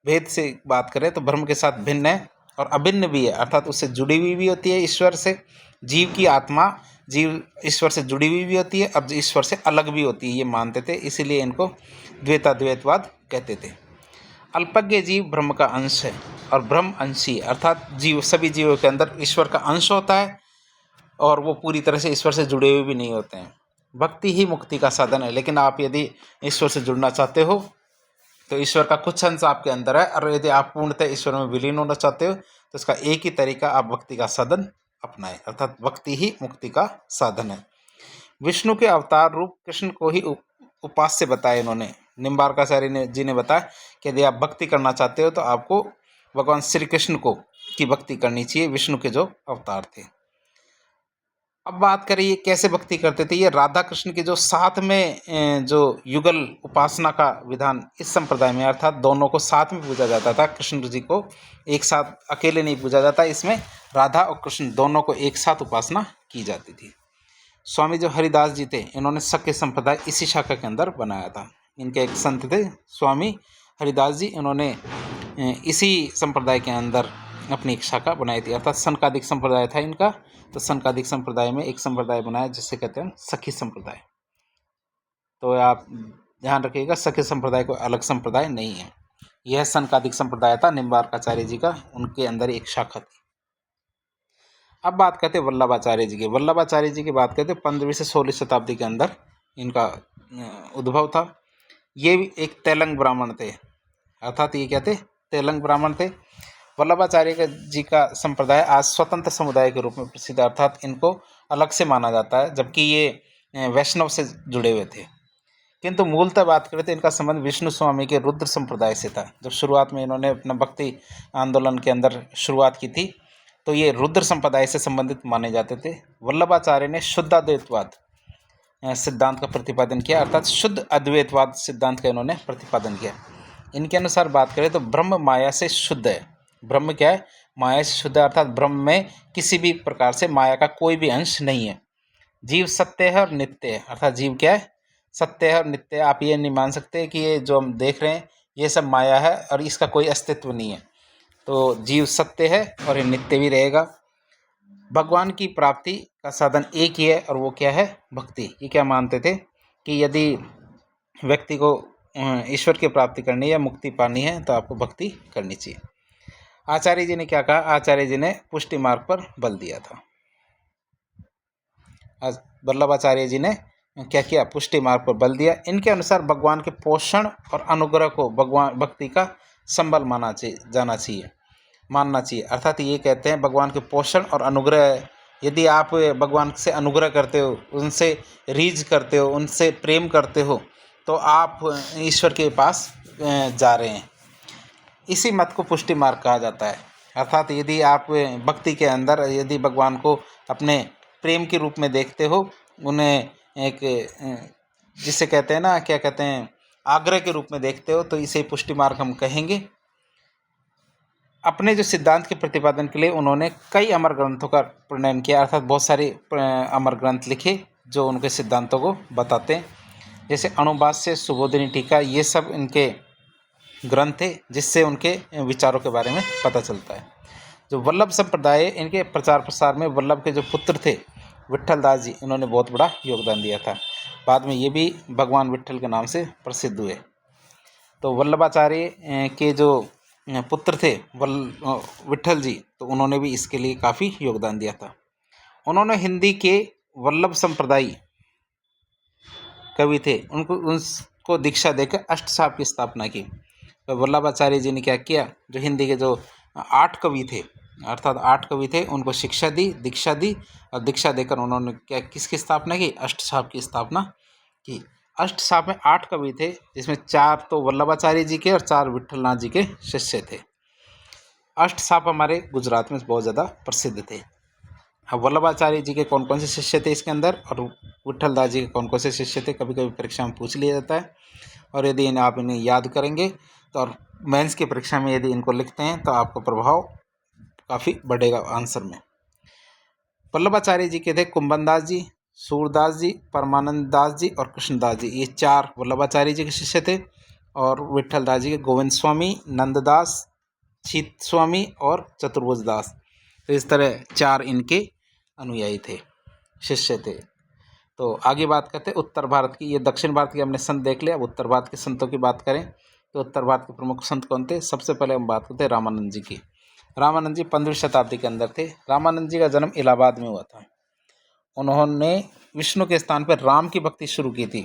भेद से बात करें तो ब्रह्म के साथ भिन्न है और अभिन्न भी है, अर्थात उससे जुड़ी हुई भी होती है ईश्वर से। जीव की आत्मा जीव ईश्वर से जुड़ी हुई भी होती है, अब ईश्वर से अलग भी होती है, ये मानते थे। इसीलिए इनको द्वैतवाद कहते थे। अल्पज्ञ जीव ब्रह्म का अंश है और ब्रह्म अंशी, अर्थात सभी जीवों के अंदर ईश्वर का अंश होता है और वो पूरी तरह से ईश्वर से जुड़े हुए भी नहीं होते हैं। भक्ति ही मुक्ति का साधन है, लेकिन आप यदि ईश्वर से जुड़ना चाहते हो तो ईश्वर का कुछ अंश आपके अंदर है, और यदि आप पूर्णतः ईश्वर में विलीन होना चाहते हो तो इसका एक ही तरीका, आप भक्ति का साधन अपनाएं, अर्थात भक्ति ही मुक्ति का साधन है। विष्णु के अवतार रूप कृष्ण को ही उपास्य बताया इन्होंने। निम्बार्काचार्य जी ने बताया कि यदि आप भक्ति करना चाहते हो तो आपको भगवान श्री कृष्ण की भक्ति करनी चाहिए, विष्णु के जो अवतार थे। अब बात करें ये कैसे भक्ति करते थे। ये राधा कृष्ण के जो साथ में जो युगल उपासना का विधान इस संप्रदाय में, अर्थात दोनों को साथ में पूजा जाता था। कृष्ण जी को एक साथ अकेले नहीं पूजा जाता, इसमें राधा और कृष्ण दोनों को एक साथ उपासना की जाती थी। स्वामी जो हरिदास जी थे, इन्होंने सक्य संप्रदाय इसी शाखा के अंदर बनाया था। इनके एक संत थे स्वामी हरिदास जी, इन्होंने इसी संप्रदाय के अंदर अपनी एक शाखा बनाई थी, अर्थात सनकादिक संप्रदाय था इनका। तो सनकादिक संप्रदाय में एक संप्रदाय बनाया जिसे कहते हैं सखी संप्रदाय। तो आप ध्यान रखिएगा, सखी संप्रदाय कोई अलग संप्रदाय नहीं है। यह सनकादिक संप्रदाय था निम्बार्काचार्य जी का, उनके अंदर एक शाखा थी। अब बात करते हैं वल्लभाचार्य जी की। वल्लभाचार्य जी की बात करते हैं 15वीं से 16वीं शताब्दी के अंदर इनका उद्भव था। ये भी एक तेलंग ब्राह्मण थे, अर्थात ये क्या थे, तेलंग ब्राह्मण थे। वल्लभाचार्य जी का संप्रदाय आज स्वतंत्र समुदाय के रूप में प्रसिद्ध, अर्थात इनको अलग से माना जाता है, जबकि ये वैष्णव से जुड़े हुए थे। किंतु मूलतः बात करें तो इनका संबंध विष्णु स्वामी के रुद्र संप्रदाय से था। जब शुरुआत में इन्होंने अपना भक्ति आंदोलन के अंदर शुरुआत की थी, तो ये रुद्र संप्रदाय से संबंधित माने जाते थे। वल्लभाचार्य ने शुद्ध अद्वैतवाद सिद्धांत का प्रतिपादन किया, अर्थात शुद्ध अद्वैतवाद सिद्धांत का इन्होंने प्रतिपादन किया। इनके अनुसार बात करें तो ब्रह्म माया से शुद्ध है। ब्रह्म क्या है, माया से शुद्ध है, अर्थात ब्रह्म में किसी भी प्रकार से माया का कोई भी अंश नहीं है। जीव सत्य है और नित्य है, अर्थात जीव क्या है, सत्य है और नित्य है। आप ये नहीं मान सकते कि ये जो हम देख रहे हैं ये सब माया है और इसका कोई अस्तित्व नहीं है। तो जीव सत्य है और ये नित्य भी रहेगा। भगवान की प्राप्ति का साधन एक ही है और वो क्या है, भक्ति। ये क्या मानते थे कि यदि व्यक्ति को ईश्वर की प्राप्ति करनी है या मुक्ति पानी है तो आपको भक्ति करनी चाहिए। आचार्य जी ने क्या कहा, आचार्य जी ने पुष्टि मार्ग पर बल दिया था। वल्लभाचार्य जी ने क्या किया, पुष्टि मार्ग पर बल दिया। इनके अनुसार भगवान के पोषण और अनुग्रह को भगवान भक्ति का संबल मानना चाहिए। अर्थात ये कहते हैं भगवान के पोषण और अनुग्रह, यदि आप भगवान से अनुग्रह करते हो, उनसे रीझ करते हो, उनसे प्रेम करते हो, तो आप ईश्वर के पास जा रहे हैं। इसी मत को पुष्टि मार्ग कहा जाता है। अर्थात यदि आप भक्ति के अंदर यदि भगवान को अपने प्रेम के रूप में देखते हो, उन्हें एक जिसे कहते हैं ना, क्या कहते हैं, आग्रह के रूप में देखते हो, तो इसे पुष्टि मार्ग हम कहेंगे। अपने जो सिद्धांत के प्रतिपादन के लिए उन्होंने कई अमर ग्रंथों का प्रणयन किया, अर्थात बहुत सारे अमर ग्रंथ लिखे जो उनके सिद्धांतों को बताते हैं, जैसे अणुभाष्य, सुबोधिनी टीका, ये सब इनके ग्रंथ थे जिससे उनके विचारों के बारे में पता चलता है। जो वल्लभ संप्रदाय, इनके प्रचार प्रसार में वल्लभ के जो पुत्र थे विट्ठल दास जी, इन्होंने बहुत बड़ा योगदान दिया था। बाद में ये भी भगवान विट्ठल के नाम से प्रसिद्ध हुए। तो वल्लभाचार्य के जो पुत्र थे विट्ठल जी, तो उन्होंने भी इसके लिए काफ़ी योगदान दिया था। उन्होंने हिंदी के वल्लभ संप्रदायी कवि थे, उनको दीक्षा देकर अष्टसाप की स्थापना की। तो वल्लभाचार्य जी ने क्या किया, जो हिंदी के जो 8 कवि थे, अर्थात 8 कवि थे, उनको शिक्षा दी, दीक्षा दी, और दीक्षा देकर उन्होंने क्या, किसकी स्थापना की, अष्टसाप की स्थापना की। अष्टसाप में 8 कवि थे, जिसमें 4 तो वल्लभाचार्य जी के और 4 विट्ठलनाथ जी के शिष्य थे। अष्टसाप हमारे गुजरात में बहुत ज़्यादा प्रसिद्ध थे। अब वल्लभाचार्य जी के कौन कौन से शिष्य थे इसके अंदर, और विट्ठल दास जी के कौन कौन से शिष्य थे, कभी कभी परीक्षा में पूछ लिया जाता है। और यदि आप इन्हें याद करेंगे तो, और मेंस की परीक्षा में यदि इनको लिखते हैं तो आपका प्रभाव काफ़ी बढ़ेगा आंसर में। वल्लभाचार्य जी के थे कुंभन दास जी, सूरदास जी, परमानंद दास जी और कृष्णदास जी, ये 4 वल्लभाचार्य जी के शिष्य थे। और विट्ठल दास जी के गोविंद स्वामी, नंददास, चीत स्वामी और चतुर्भुज दास। तो इस तरह 4 इनके अनुयायी थे, शिष्य थे। तो आगे बात करते हैं उत्तर भारत की। ये दक्षिण भारत के हमने संत देख लिया। अब उत्तर भारत के संतों की बात करें तो उत्तर भारत के प्रमुख संत कौन थे। सबसे पहले हम बात करते हैं रामानंद जी की। रामानंद जी 15वीं शताब्दी के अंदर थे। रामानंद जी का जन्म इलाहाबाद में हुआ था। उन्होंने विष्णु के स्थान पर राम की भक्ति शुरू की थी।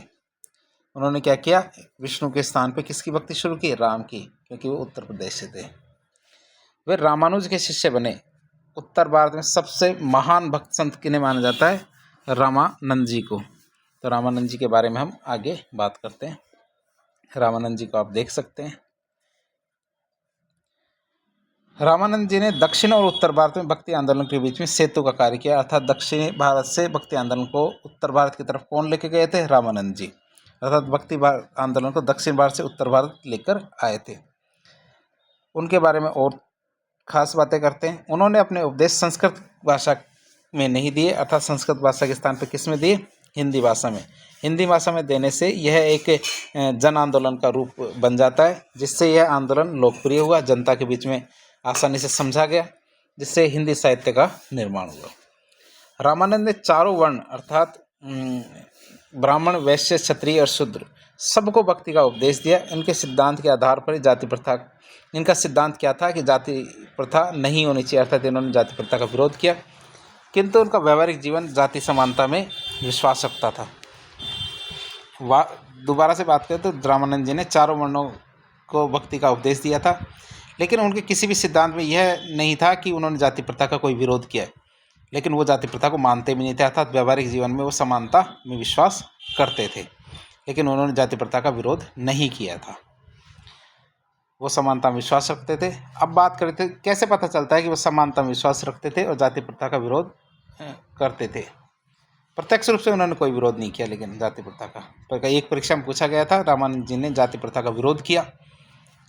उन्होंने क्या किया, विष्णु के स्थान पर किसकी भक्ति शुरू की, राम की, क्योंकि वो उत्तर प्रदेश से थे। वे रामानुज के शिष्य बने। उत्तर भारत में सबसे महान भक्त संत किन्हें माना जाता है, रामानंद जी को। तो रामानंद जी के बारे में हम आगे बात करते हैं। रामानंद जी को आप देख सकते हैं। रामानंद जी ने दक्षिण और उत्तर भारत में भक्ति आंदोलन के बीच में सेतु का कार्य किया, अर्थात दक्षिणी भारत से भक्ति आंदोलन को उत्तर भारत की तरफ कौन लेके गए थे? रामानंद जी। अर्थात भक्ति आंदोलन को दक्षिण भारत से उत्तर भारत लेकर आए थे। उनके बारे में और खास बातें करते हैं। उन्होंने अपने उपदेश संस्कृत भाषा में नहीं दिए, अर्थात संस्कृत भाषा के स्थान पर किस में दिए? हिंदी भाषा में। हिंदी भाषा में देने से यह एक जन आंदोलन का रूप बन जाता है, जिससे यह आंदोलन लोकप्रिय हुआ, जनता के बीच में आसानी से समझा गया, जिससे हिंदी साहित्य का निर्माण हुआ। रामानंद ने चारों वर्ण अर्थात ब्राह्मण, वैश्य, क्षत्रिय और शूद्र सबको भक्ति का उपदेश दिया। इनके सिद्धांत के आधार पर जाति प्रथा, इनका सिद्धांत क्या था कि जाति प्रथा नहीं होनी चाहिए, अर्थात इन्होंने जाति प्रथा का विरोध किया, किंतु उनका व्यवहारिक जीवन जाति समानता में विश्वास रखता था। दोबारा से बात करें तो रामानंद जी ने चारों वर्णों को भक्ति का उपदेश दिया था, लेकिन उनके किसी भी सिद्धांत में यह नहीं था कि उन्होंने जाति प्रथा का कोई विरोध किया, लेकिन वो जाति प्रथा को मानते भी नहीं थे, अर्थात व्यवहारिक जीवन में वो समानता में विश्वास करते थे, लेकिन उन्होंने जाति प्रथा का विरोध नहीं किया था, वो समानता में विश्वास रखते थे। अब बात करें तो कैसे पता चलता है कि वो समानता में विश्वास रखते थे और जाति प्रथा का विरोध करते थे? प्रत्यक्ष रूप से उन्होंने कोई विरोध नहीं किया, लेकिन जाति प्रथा का पर एक परीक्षा में पूछा गया था, रामानंद जी ने जाति प्रथा का विरोध किया,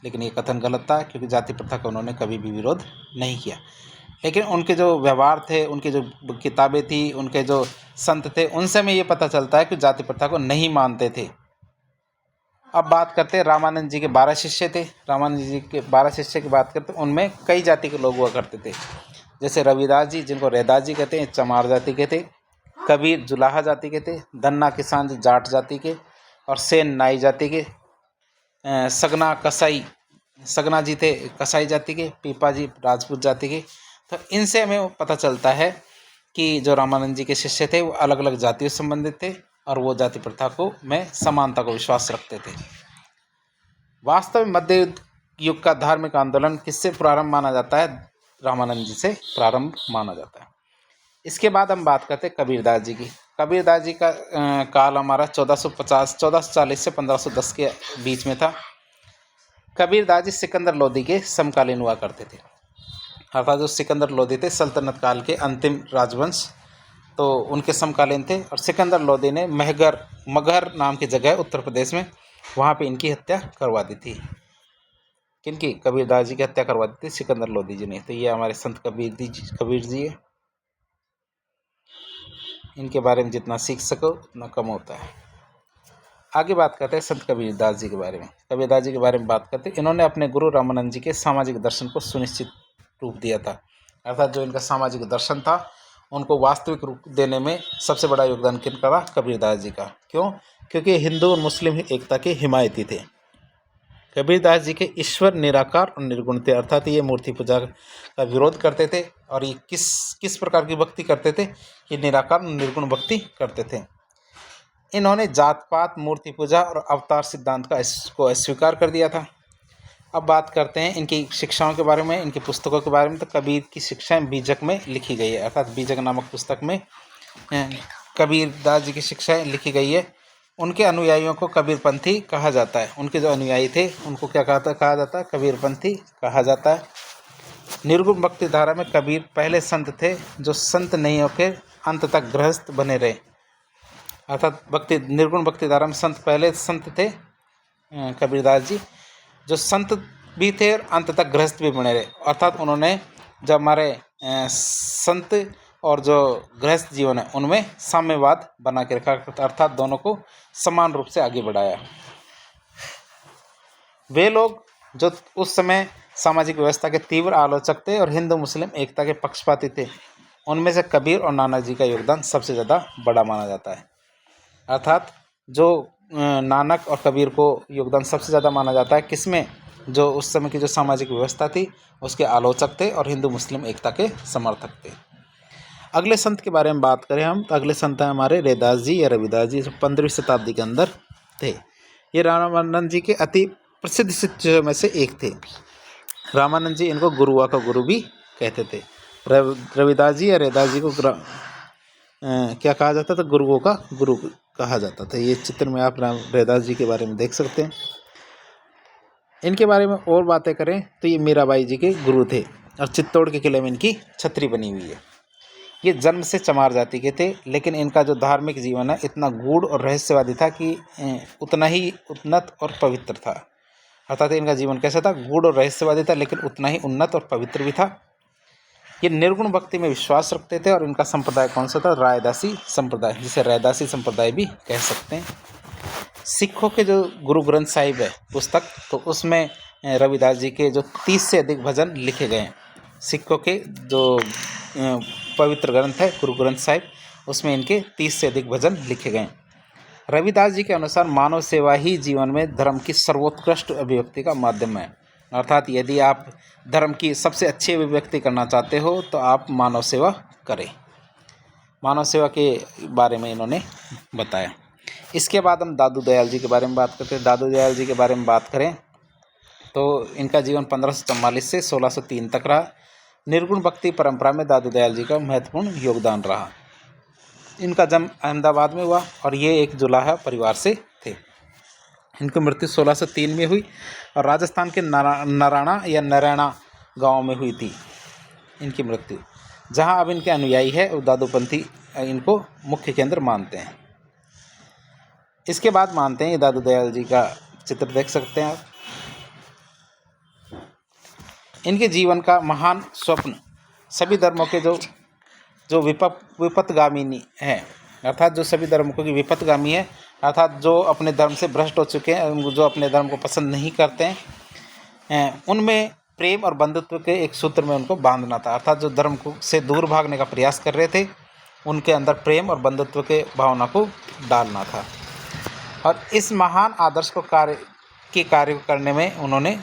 लेकिन ये कथन गलत था, क्योंकि जाति प्रथा का उन्होंने कभी भी विरोध नहीं किया। लेकिन उनके जो व्यवहार थे, उनकी जो किताबें थी, उनके जो संत थे, उनसे हमें ये पता चलता है कि जाति प्रथा को नहीं मानते थे। अब बात करते हैं रामानंद जी के 12 शिष्य थे। रामानंद जी के 12 शिष्य की बात करते हैं, उनमें कई जाति के लोग हुआ करते थे, जैसे रविदास जी, जिनको रैदास जी कहते हैं, चमार जाति के थे, कबीर जुलाहा जाति के थे, धन्ना किसान जी जाट जाति के, और सेन नाई जाति के, सगना जी थे कसाई जाति के, पीपा जी राजपूत जाति के। तो इनसे हमें पता चलता है कि जो रामानंद जी के शिष्य थे वो अलग अलग जातियों से संबंधित थे और वो जाति प्रथा को में समानता को विश्वास रखते थे। वास्तव में मध्य युग का धार्मिक आंदोलन किससे प्रारंभ माना जाता है? रामानंद जी से प्रारंभ माना जाता है। इसके बाद हम बात करते हैं कबीरदास जी की। कबीरदास जी का काल हमारा 1440 से 1510 के बीच में था। कबीरदास जी सिकंदर लोदी के समकालीन हुआ करते थे, अर्थात जो सिकंदर लोदी थे सल्तनत काल के अंतिम राजवंश, तो उनके समकालीन थे। और सिकंदर लोदी ने मगहर नाम की जगह उत्तर प्रदेश में, वहाँ पे इनकी हत्या करवा दी थी। किनकी? कबीरदास जी की हत्या करवा दी थी सिकंदर लोदी जी ने। तो ये हमारे संत कबीर जी है, इनके बारे में जितना सीख सको उतना कम होता है। आगे बात करते हैं संत कबीरदास जी के बारे में। कबीरदास जी के बारे में बात करते हैं, इन्होंने अपने गुरु रामानंद जी के सामाजिक दर्शन को सुनिश्चित रूप दिया था, अर्थात जो इनका सामाजिक दर्शन था उनको वास्तविक रूप देने में सबसे बड़ा योगदान किनका रहा? कबीरदास जी का। क्यों? क्योंकि हिंदू और मुस्लिम एकता के हिमायती थे। कबीरदास जी के ईश्वर निराकार और निर्गुण थे, अर्थात ये मूर्ति पूजा का विरोध करते थे। और ये किस प्रकार की भक्ति करते थे? ये निराकार और निर्गुण भक्ति करते थे। इन्होंने जात पात, मूर्ति पूजा और अवतार सिद्धांत को अस्वीकार कर दिया था। अब बात करते हैं इनकी शिक्षाओं के बारे में, इनकी पुस्तकों के बारे में। तो कबीर की शिक्षाएं बीजक में लिखी गई है, अर्थात बीजक नामक पुस्तक में कबीरदास जी की शिक्षाएं लिखी गई है। उनके अनुयायियों को कबीरपंथी कहा जाता है। उनके जो अनुयायी थे उनको क्या कहा जाता है? कबीरपंथी कहा जाता है। निर्गुण भक्ति धारा में कबीर पहले संत थे जो संत नहीं होकर अंत तक गृहस्थ बने रहे, अर्थात निर्गुण भक्ति धारा में पहले संत थे कबीरदास जी, जो संत भी थे और अंत तक गृहस्थ भी बने रहे। अर्थात उन्होंने जब हमारे संत और जो गृहस्थ जीवन है उनमें साम्यवाद बना के रखा, अर्थात दोनों को समान रूप से आगे बढ़ाया। वे लोग जो उस समय सामाजिक व्यवस्था के तीव्र आलोचक थे और हिंदू मुस्लिम एकता के पक्षपाती थे, उनमें से कबीर और नानक जी का योगदान सबसे ज़्यादा बड़ा माना जाता है। अर्थात जो नानक और कबीर को योगदान सबसे ज़्यादा माना जाता है किसमें? जो उस समय की जो सामाजिक व्यवस्था थी उसके आलोचक थे और हिंदू मुस्लिम एकता के समर्थक थे। अगले संत के बारे में बात करें हम, तो अगले संत हैं हमारे रैदास जी या रविदास जी, जो 15वीं शताब्दी के अंदर थे। ये रामानंद जी के अति प्रसिद्ध शिष्यों में से एक थे। रामानंद जी इनको गुरुआ का गुरु भी कहते थे। रविदास जी या रैदास जी को क्या कहा जाता था? गुरुओं का गुरु कहा जाता था। ये चित्र में आप रैदास जी के बारे में देख सकते हैं। इनके बारे में और बातें करें तो ये मीराबाई जी के गुरु थे और चित्तौड़ के किले में इनकी छतरी बनी हुई है। ये जन्म से चमार जाति के थे, लेकिन इनका जो धार्मिक जीवन है इतना गूढ़ और रहस्यवादी था कि उतना ही उन्नत और पवित्र था। अर्थात इनका जीवन कैसा था? गूढ़ और रहस्यवादी था, लेकिन उतना ही उन्नत और पवित्र भी था। ये निर्गुण भक्ति में विश्वास रखते थे और इनका संप्रदाय कौन सा था? रायदासी संप्रदाय, जिसे रैदासी संप्रदाय भी कह सकते हैं। सिखों के जो गुरु ग्रंथ साहिब है पुस्तक, तो उसमें रविदास जी के जो 30 से अधिक भजन लिखे गए हैं। सिखों के जो पवित्र ग्रंथ है गुरु ग्रंथ साहिब, उसमें इनके 30 से अधिक भजन लिखे गए हैं। रविदास जी के अनुसार मानव सेवा ही जीवन में धर्म की सर्वोत्कृष्ट अभिव्यक्ति का माध्यम है। अर्थात यदि आप धर्म की सबसे अच्छी अभिव्यक्ति करना चाहते हो तो आप मानव सेवा करें। मानव सेवा के बारे में इन्होंने बताया। इसके बाद हम दादू दयाल जी के बारे में बात करते हैं। दादू दयाल जी के बारे में बात करें तो इनका जीवन 1544 से 1603 तक रहा। निर्गुण भक्ति परंपरा में दादू दयाल जी का महत्वपूर्ण योगदान रहा। इनका जन्म अहमदाबाद में हुआ और ये एक जुलाहा परिवार से थे। इनकी मृत्यु 1603 में हुई और राजस्थान के नराणा या नरैना गांव में हुई थी इनकी मृत्यु, जहां अब इनके अनुयायी है और दादूपंथी इनको मुख्य केंद्र मानते हैं। इसके बाद मानते हैं दादू दयाल जी का चित्र देख सकते हैं आप। इनके जीवन का महान स्वप्न सभी धर्मों के जो विपत्तगामी है, अर्थात जो सभी धर्मों की विपत्तगामी है, अर्थात जो अपने धर्म से भ्रष्ट हो चुके हैं, जो अपने धर्म को पसंद नहीं करते हैं, उनमें प्रेम और बंधुत्व के एक सूत्र में उनको बांधना था। अर्थात जो धर्म को से दूर भागने का प्रयास कर रहे थे, उनके अंदर प्रेम और बंधुत्व के भावना को डालना था। और इस महान आदर्श को कार्य करने में उन्होंने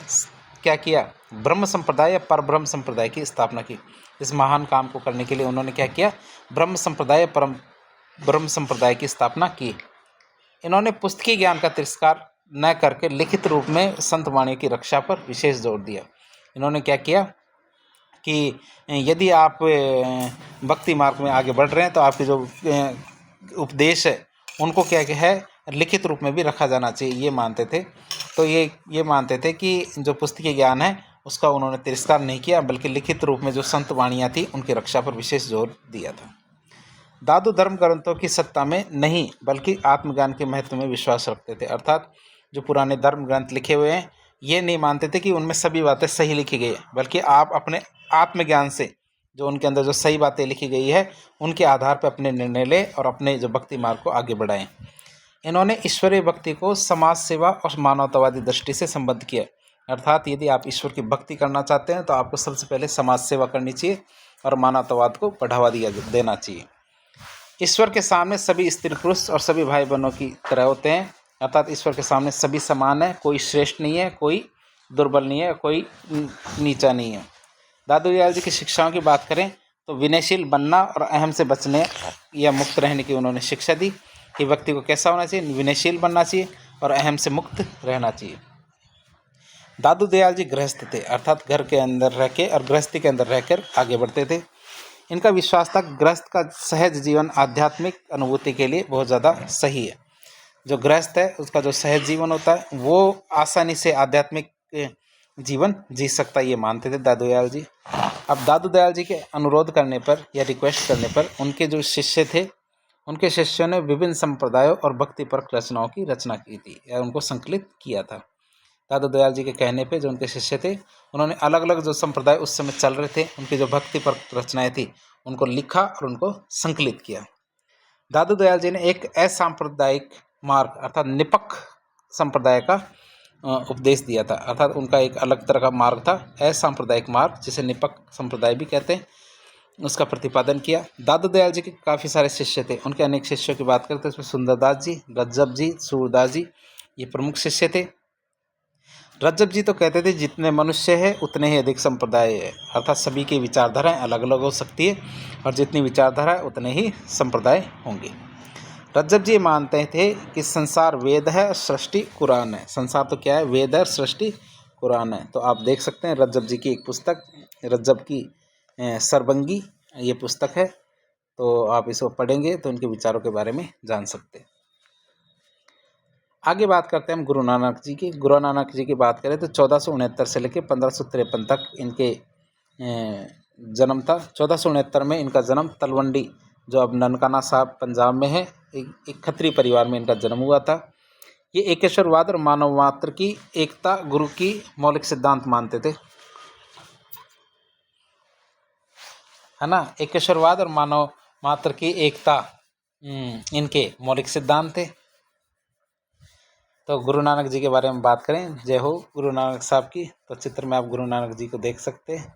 क्या किया? ब्रह्म संप्रदाय या परब्रह्म संप्रदाय की स्थापना की। इस महान काम को करने के लिए उन्होंने क्या किया? ब्रह्म संप्रदाय या ब्रह्म संप्रदाय की स्थापना की। इन्होंने पुस्तकीय ज्ञान का तिरस्कार न करके लिखित रूप में संत वाणी की रक्षा पर विशेष जोर दिया। इन्होंने क्या किया कि यदि आप भक्ति मार्ग में आगे बढ़ रहे हैं तो आपके जो उपदेश है उनको क्या है लिखित रूप में भी रखा जाना चाहिए, ये मानते थे। तो ये मानते थे कि जो पुस्तकीय ज्ञान है उसका उन्होंने तिरस्कार नहीं किया, बल्कि लिखित रूप में जो संत वाणियाँ थी उनकी रक्षा पर विशेष जोर दिया था। दादू धर्म ग्रंथों की सत्ता में नहीं बल्कि आत्मज्ञान के महत्व में विश्वास रखते थे। अर्थात जो पुराने धर्म ग्रंथ लिखे हुए हैं ये नहीं मानते थे कि उनमें सभी बातें सही लिखी गई है, बल्कि आप अपने आत्मज्ञान से जो उनके अंदर जो सही बातें लिखी गई है उनके आधार पर अपने निर्णय लें और अपने जो भक्ति मार्ग को आगे बढ़ाएं। इन्होंने ईश्वरीय भक्ति को समाज सेवा और मानवतावादी दृष्टि से संबद्ध किया। अर्थात यदि आप ईश्वर की भक्ति करना चाहते हैं तो आपको सबसे पहले समाज सेवा करनी चाहिए और मानवतावाद को बढ़ावा देना चाहिए। ईश्वर के सामने सभी स्त्री पुरुष और सभी भाई बहनों की तरह होते हैं। अर्थात ईश्वर के सामने सभी समान है, कोई श्रेष्ठ नहीं है, कोई दुर्बल नहीं है, कोई नीचा नहीं है। दादू दयाल जी की शिक्षाओं की बात करें तो विनयशील बनना और अहम से बचने या मुक्त रहने की उन्होंने शिक्षा दी कि व्यक्ति को कैसा होना चाहिए, विनयशील बनना चाहिए और अहम से मुक्त रहना चाहिए। दादू दयाल जी गृहस्थ थे, अर्थात घर के अंदर रह के और गृहस्थी के अंदर रहकर आगे बढ़ते थे। इनका विश्वास था गृहस्थ का सहज जीवन आध्यात्मिक अनुभूति के लिए बहुत ज़्यादा सही है। जो गृहस्थ है उसका जो सहज जीवन होता है वो आसानी से आध्यात्मिक जीवन जी सकता है, ये मानते थे दादू दयाल जी। अब दादू दयाल जी के अनुरोध करने पर या रिक्वेस्ट करने पर उनके जो शिष्य थे उनके शिष्यों ने विभिन्न संप्रदायों और भक्तिपरक रचनाओं की रचना की थी या उनको संकलित किया था। दादू दयाल जी के कहने पे जो उनके शिष्य थे उन्होंने अलग अलग जो संप्रदाय उस समय चल रहे थे उनकी जो भक्तिपरक रचनाएं थी उनको लिखा और उनको संकलित किया। दादू दयाल जी ने एक असांप्रदायिक मार्ग अर्थात निपक्ष संप्रदाय का उपदेश दिया था। अर्थात उनका एक अलग तरह का मार्ग था, असांप्रदायिक मार्ग जिसे निपक्ष संप्रदाय भी कहते हैं, उसका प्रतिपादन किया। दादू दयाल जी के काफ़ी सारे शिष्य थे। उनके अनेक शिष्यों की बात करते हैं उसमें सुंदरदास जी, रज्जब जी, सूरदास जी ये प्रमुख शिष्य थे। रज्जब जी तो कहते थे जितने मनुष्य है उतने ही अधिक संप्रदाय है, अर्थात सभी की विचारधाराएं अलग अलग हो सकती है और जितनी विचारधारा है उतने ही संप्रदाय होंगे। रज्जब जी मानते थे कि संसार वेद है, सृष्टि कुरान है। संसार तो क्या है? वेद है, सृष्टि कुरान है। तो आप देख सकते हैं रज्जब जी की एक पुस्तक रज्जब की सरबंगी ये पुस्तक है, तो आप इसको पढ़ेंगे तो उनके विचारों के बारे में जान सकते हैं। आगे बात करते हैं हम गुरु नानक जी की। गुरु नानक जी की बात करें तो 1469 से लेकर 1553 तक इनके जन्म था। 1469 में इनका जन्म तलवंडी, जो अब ननकाना साहब पंजाब में है, एक खत्री परिवार में इनका जन्म हुआ था। ये एकेश्वरवाद और मानव मात्र की एकता गुरु की मौलिक सिद्धांत मानते थे, है ना। एकेश्वरवाद और मानव मात्र की एकता इनके मौलिक सिद्धांत थे। तो गुरु नानक जी के बारे में बात करें, जय हो गुरु नानक साहब की, तो चित्र में आप गुरु नानक जी को देख सकते हैं।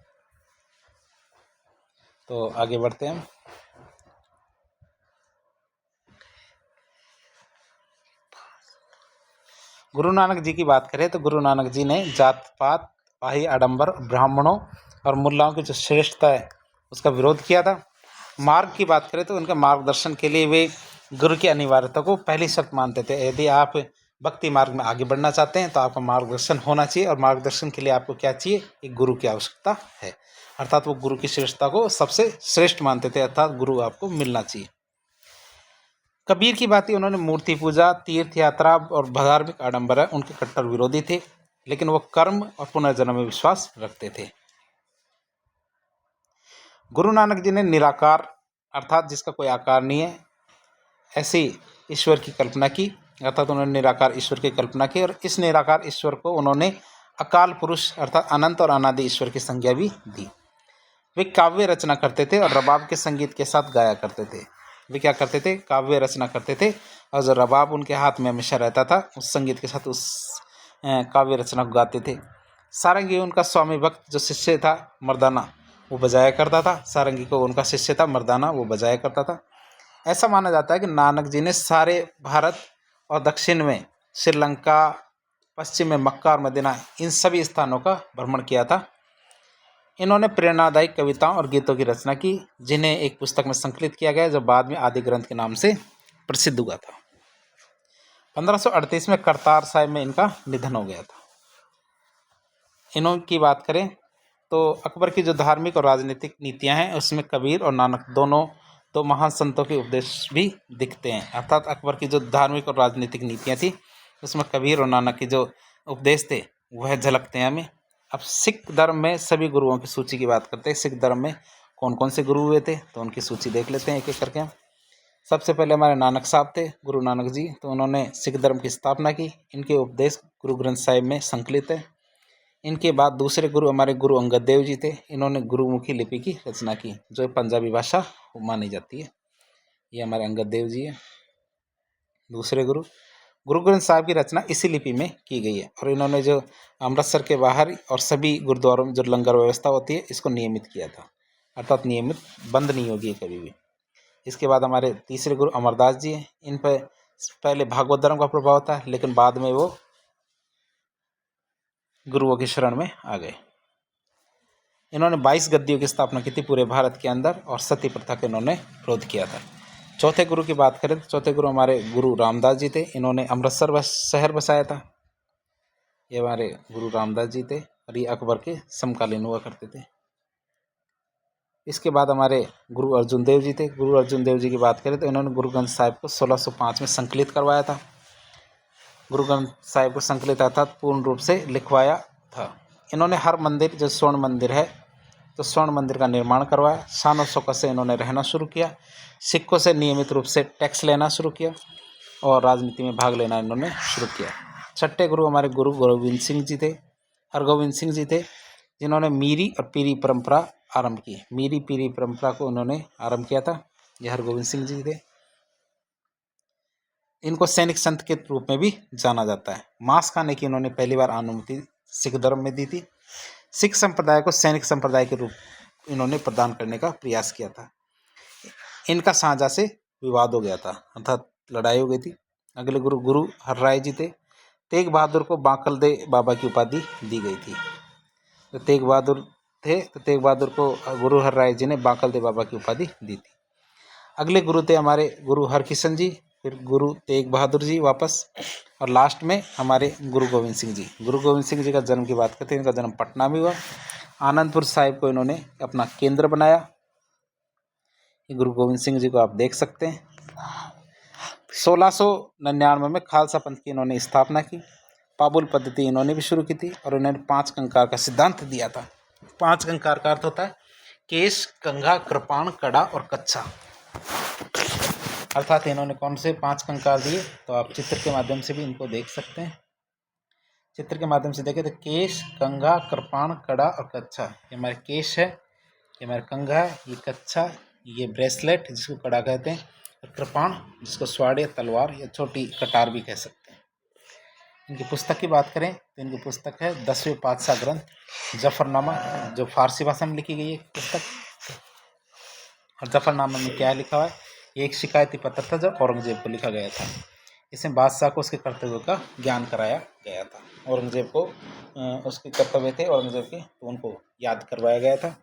तो आगे बढ़ते हैं। गुरु नानक जी की बात करें तो गुरु नानक जी ने जात पात, पाही आडंबर, ब्राह्मणों और मुल्लाओं की जो श्रेष्ठता है उसका विरोध किया था। मार्ग की बात करें तो उनके मार्गदर्शन के लिए वे गुरु की अनिवार्यता को पहली शर्त मानते थे। यदि आप भक्ति मार्ग में आगे बढ़ना चाहते हैं तो आपका मार्गदर्शन होना चाहिए, और मार्गदर्शन के लिए आपको क्या चाहिए, एक गुरु की आवश्यकता है। अर्थात वो गुरु की श्रेष्ठता को सबसे श्रेष्ठ मानते थे, अर्थात गुरु आपको मिलना चाहिए। कबीर की बात, उन्होंने मूर्ति पूजा, तीर्थ यात्रा और धार्मिक आडंबर उनके कट्टर विरोधी थे, लेकिन वो कर्म और पुनर्जन्म में विश्वास रखते थे। गुरु नानक जी ने निराकार अर्थात जिसका कोई आकार नहीं है ऐसी ईश्वर की कल्पना की, अर्थात उन्होंने निराकार ईश्वर की कल्पना की, और इस निराकार ईश्वर को उन्होंने अकाल पुरुष अर्थात अनंत और अनादि ईश्वर की संज्ञा भी दी। वे काव्य रचना करते थे और रबाब के संगीत के साथ गाया करते थे। वे क्या करते थे, काव्य रचना करते थे, और जो रबाब उनके हाथ में हमेशा रहता था उस संगीत के साथ उस काव्य रचना को गाते थे। सारंगी उनका स्वामी भक्त जो शिष्य था मर्दाना, वो बजाया करता था। सारंगी को उनका शिष्य था मर्दाना, वो बजाया करता था। ऐसा माना जाता है कि नानक जी ने सारे भारत और दक्षिण में श्रीलंका, पश्चिम में मक्का और मदीना, इन सभी स्थानों का भ्रमण किया था। इन्होंने प्रेरणादायक कविताओं और गीतों की रचना की, जिन्हें एक पुस्तक में संकलित किया गया, जो बाद में आदि ग्रंथ के नाम से प्रसिद्ध हुआ था। 1538 में करतार साहिब में इनका निधन हो गया था। इन्हों की बात करें तो अकबर की जो धार्मिक और राजनीतिक नीतियां हैं उसमें कबीर और नानक दोनों दो महान संतों के उपदेश भी दिखते हैं। अर्थात अकबर की जो धार्मिक और राजनीतिक नीतियां थी उसमें कबीर और नानक के जो उपदेश थे वह झलकते हैं हमें। अब सिख धर्म में सभी गुरुओं की सूची की बात करते हैं। सिख धर्म में कौन कौन से गुरु हुए थे तो उनकी सूची देख लेते हैं एक एक करके। सबसे पहले हमारे नानक साहब थे, गुरु नानक जी, तो उन्होंने सिख धर्म की स्थापना की। इनके उपदेश गुरु ग्रंथ साहिब में संकलित है। इनके बाद दूसरे गुरु हमारे गुरु अंगद देव जी थे। इन्होंने गुरुमुखी लिपि की रचना की, जो पंजाबी भाषा मानी जाती है। ये हमारे अंगद देव जी है। दूसरे गुरु गुरु ग्रंथ साहिब की रचना इसी लिपि में की गई है, और इन्होंने जो अमृतसर के बाहर और सभी गुरुद्वारों में जो लंगर व्यवस्था होती है इसको नियमित किया था, अर्थात नियमित बंद नहीं होगी कभी भी। इसके बाद हमारे तीसरे गुरु अमरदास जी हैं। इन पर पहले भागवत धर्म का प्रभाव था, लेकिन बाद में वो गुरुओं की शरण में आ गए। इन्होंने 22 गद्दियों की स्थापना की थी पूरे भारत के अंदर, और सती प्रथा का इन्होंने विरोध किया था। चौथे गुरु की बात करें तो चौथे गुरु हमारे गुरु रामदास जी थे। इन्होंने अमृतसर शहर बसाया था। ये हमारे गुरु रामदास जी थे, और ये अकबर के समकालीन हुआ करते थे। इसके बाद हमारे गुरु अर्जुन देव जी थे। गुरु अर्जुन देव जी की बात करें तो इन्होंने गुरु ग्रंथ साहिब को 1605 में संकलित करवाया था। गुरु ग्रंथ साहिब को संकलित अर्थात पूर्ण रूप से लिखवाया था। इन्होंने हर मंदिर, जो स्वर्ण मंदिर है तो स्वर्ण मंदिर का निर्माण करवाया। शान और शौकत से इन्होंने रहना शुरू किया। सिखों से नियमित रूप से टैक्स लेना शुरू किया, और राजनीति में भाग लेना इन्होंने शुरू किया। छठे गुरु हमारे गुरु गोविंद सिंह जी थे, हरगोविंद सिंह जी थे, जिन्होंने मीरी और पीरी परंपरा आरंभ की। मीरी पीरी परंपरा को उन्होंने आरंभ किया था, ये हरगोविंद सिंह जी थे। इनको सैनिक संत के रूप में भी जाना जाता है। मांस खाने की इन्होंने पहली बार अनुमति सिख धर्म में दी थी। सिख संप्रदाय को सैनिक संप्रदाय के रूप इन्होंने प्रदान करने का प्रयास किया था। इनका शाहजहाँ से विवाद हो गया था, अर्थात लड़ाई हो गई थी। अगले गुरु गुरु हरराय जी थे। तेग बहादुर को बांकल दे बाबा की उपाधि दी गई थी। तो तेग बहादुर थे, तो तेग बहादुर को गुरु हरराय जी ने बांकल दे बाबा की उपाधि दी थी। अगले गुरु थे हमारे गुरु हरकिशन जी, फिर गुरु तेग बहादुर जी वापस, और लास्ट में हमारे गुरु गोविंद सिंह जी। गुरु गोविंद सिंह जी का जन्म की बात करते हैं। इनका जन्म पटना में हुआ। आनंदपुर साहिब को इन्होंने अपना केंद्र बनाया। गुरु गोविंद सिंह जी को आप देख सकते हैं। 1699 में खालसा पंथ की इन्होंने स्थापना की। पाबुल पद्धति इन्होंने भी शुरू की थी और इन्होंने 5 कंकार का सिद्धांत दिया था। 5 कंकार का अर्थ होता है केश, कंघा, कृपाण, कड़ा और कच्छा। अर्थात इन्होंने कौन से 5 कंकार दिए, तो आप चित्र के माध्यम से भी इनको देख सकते हैं। चित्र के माध्यम से देखें तो केश, कंघा, कृपाण, कड़ा और कच्छा। ये हमारे केश है, ये हमारा कंघा है, ये कच्छा, ये ब्रेसलेट जिसको कड़ा कहते हैं, और कृपाण जिसको स्वाड़ या तलवार या छोटी कटार भी कह सकते हैं। इनकी पुस्तक की बात करें तो इनकी पुस्तक है 10वें पातशाह ग्रंथ जफरनामा, जो फारसी भाषा में लिखी गई है पुस्तक। और जफरनामा में क्या लिखा हुआ है, ये एक शिकायती पत्र था जो औरंगजेब को लिखा गया था। इसमें बादशाह को उसके कर्तव्यों का ज्ञान कराया गया था। औरंगजेब को उसके कर्तव्य थे औरंगजेब के, तो उनको याद करवाया गया था।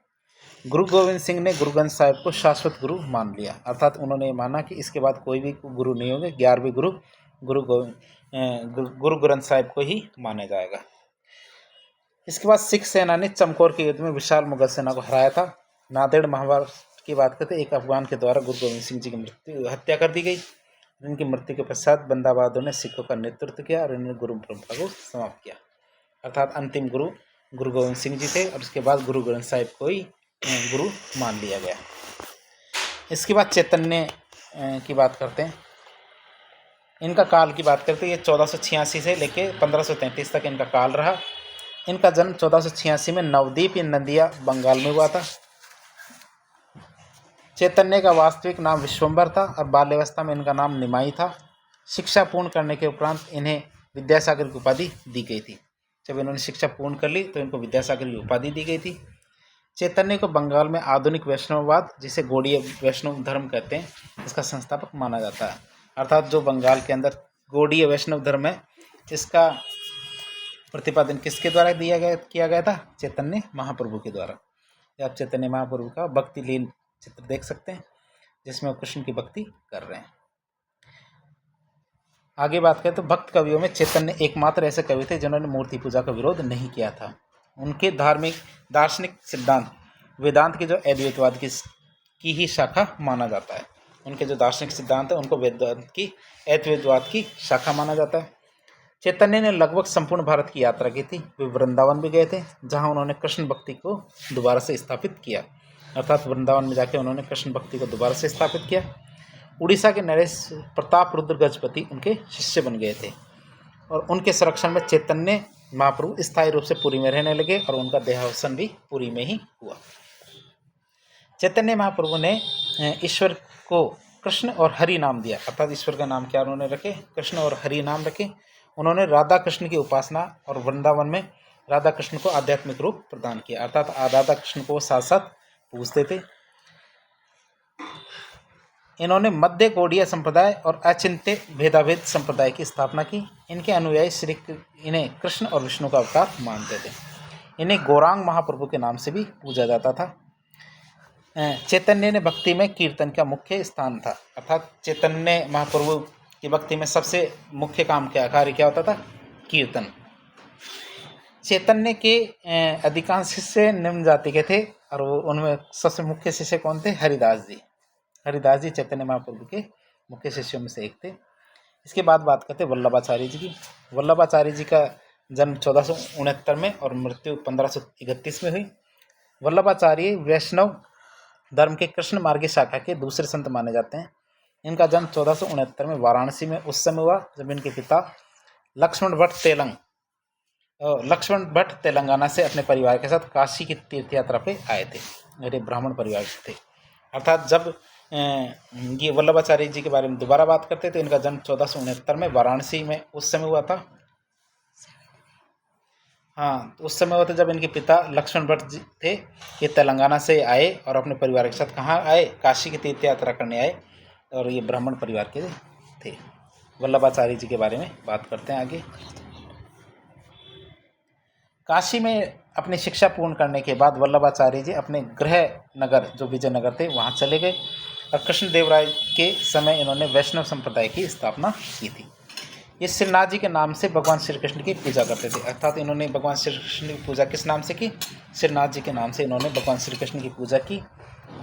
गुरु गोविंद सिंह ने गुरु ग्रंथ साहिब को शाश्वत गुरु मान लिया, अर्थात उन्होंने माना कि इसके बाद कोई भी गुरु नहीं होंगे, 11वें गुरु ग्रंथ साहिब को ही माना जाएगा। इसके बाद सिख सेना ने चमकौर के युद्ध में विशाल मुगल सेना को हराया था। नांदेड़ महाभारत की बात करते एक अफगान के द्वारा गुरु गोविंद सिंह जी की हत्या कर दी गई। इनकी मृत्यु के पश्चात बंदा बहादुर ने सिखों का नेतृत्व किया और इन्होंने गुरु परंपरा को समाप्त किया। अर्थात अंतिम गुरु गुरु गोविंद सिंह जी थे और उसके बाद गुरु ग्रंथ साहिब को ही गुरु मान लिया गया। इसके बाद चैतन्य की बात करते हैं। इनका काल की बात करते हैं, ये 1486 से लेके 1533 तक इनका काल रहा। इनका जन्म 1486 में नवद्वीप या नदिया बंगाल में हुआ था। चैतन्य का वास्तविक नाम विश्वंभर था और बाल्यावस्था में इनका नाम निमाई था। शिक्षा पूर्ण करने के उपरांत इन्हें विद्यासागर की उपाधि दी गई थी। जब इन्होंने शिक्षा पूर्ण कर ली तो इनको विद्यासागर की उपाधि दी गई थी। चैतन्य को बंगाल में आधुनिक वैष्णववाद, जिसे गौड़ीय वैष्णव धर्म कहते हैं, इसका संस्थापक माना जाता है। अर्थात जो बंगाल के अंदर गौड़ीय वैष्णव धर्म है, इसका प्रतिपादन किसके द्वारा किया गया था? चैतन्य महाप्रभु के द्वारा। आप चैतन्य महाप्रभु का भक्ति लीन चित्र देख सकते हैं, जिसमें वो कृष्ण की भक्ति कर रहे हैं। आगे बात करें तो भक्त कवियों में चैतन्य एकमात्र ऐसे कवि थे जिन्होंने मूर्ति पूजा का विरोध नहीं किया था। उनके दार्शनिक सिद्धांत वेदांत के जो अद्वैतवाद की ही शाखा माना जाता है। उनके जो दार्शनिक सिद्धांत है उनको वेदांत की अद्वैतवाद की शाखा माना जाता है। चैतन्य ने लगभग संपूर्ण भारत की यात्रा की थी। वे वृंदावन भी गए थे, जहां उन्होंने कृष्ण भक्ति को दोबारा से स्थापित किया। अर्थात वृंदावन में जाके उन्होंने कृष्ण भक्ति को दोबारा से स्थापित किया। उड़ीसा के नरेश प्रताप रुद्र गजपति उनके शिष्य बन गए थे और उनके संरक्षण में चैतन्य महाप्रभु स्थायी रूप से पुरी में रहने लगे और उनका देहावसान भी पुरी में ही हुआ। चैतन्य महाप्रभु ने ईश्वर को कृष्ण और हरि नाम दिया। अर्थात ईश्वर का नाम क्या उन्होंने रखे? कृष्ण और हरि नाम रखे। उन्होंने राधा कृष्ण की उपासना और वृंदावन में राधा कृष्ण को आध्यात्मिक रूप प्रदान किया। अर्थात राधा कृष्ण को साथ साथ पूजते थे। इन्होंने मध्य गौड़ीय संप्रदाय और अचिंत्य भेदाभेद संप्रदाय की स्थापना की। इनके अनुयायी इन्हें कृष्ण और विष्णु का अवतार मानते थे। इन्हें गौरांग महाप्रभु के नाम से भी पूजा जाता था। चैतन्य ने भक्ति में कीर्तन का मुख्य स्थान था। अर्थात चैतन्य महाप्रभु की भक्ति में सबसे मुख्य कार्य क्या होता था? कीर्तन। चैतन्य के अधिकांश शिष्य निम्न जाति के थे और उनमें सबसे मुख्य शिष्य कौन थे? हरिदास जी। हरिदास जी चैतन्य महाप्रभु के मुख्य शिष्यों में से एक थे। इसके बाद बात करते हैं वल्लभाचार्य जी की। वल्लभाचार्य जी का जन्म 1469 में और मृत्यु 1531 में हुई। वल्लभाचार्य वैष्णव धर्म के कृष्ण मार्गी शाखा के दूसरे संत माने जाते हैं। इनका जन्म 1469 में वाराणसी में उस समय हुआ जब इनके पिता लक्ष्मण भट्ट तेलंगाना से अपने परिवार के साथ काशी की तीर्थ यात्रा पे आए थे। मेरे ब्राह्मण परिवार से थे। अर्थात जब ये वल्लभाचार्य जी के बारे में दोबारा बात करते तो इनका जन्म 1469 में वाराणसी में उस समय हुआ था। हाँ, उस समय हुआ था जब इनके पिता लक्ष्मण भट्ट जी थे। ये तेलंगाना से आए और अपने परिवार के साथ कहाँ आए? काशी की तीर्थ यात्रा करने आए और ये ब्राह्मण परिवार के थे। वल्लभाचार्य जी के बारे में बात करते हैं आगे। काशी में अपनी शिक्षा पूर्ण करने के बाद वल्लभाचार्य जी अपने गृह नगर जो विजयनगर थे वहाँ चले गए और कृष्णदेवराय के समय इन्होंने वैष्णव संप्रदाय की स्थापना की थी। ये श्रीनाथ जी के नाम से भगवान श्री कृष्ण की पूजा करते थे। अर्थात इन्होंने भगवान श्री कृष्ण की पूजा किस नाम से की? श्रीनाथ जी के नाम से इन्होंने भगवान श्री कृष्ण की पूजा की।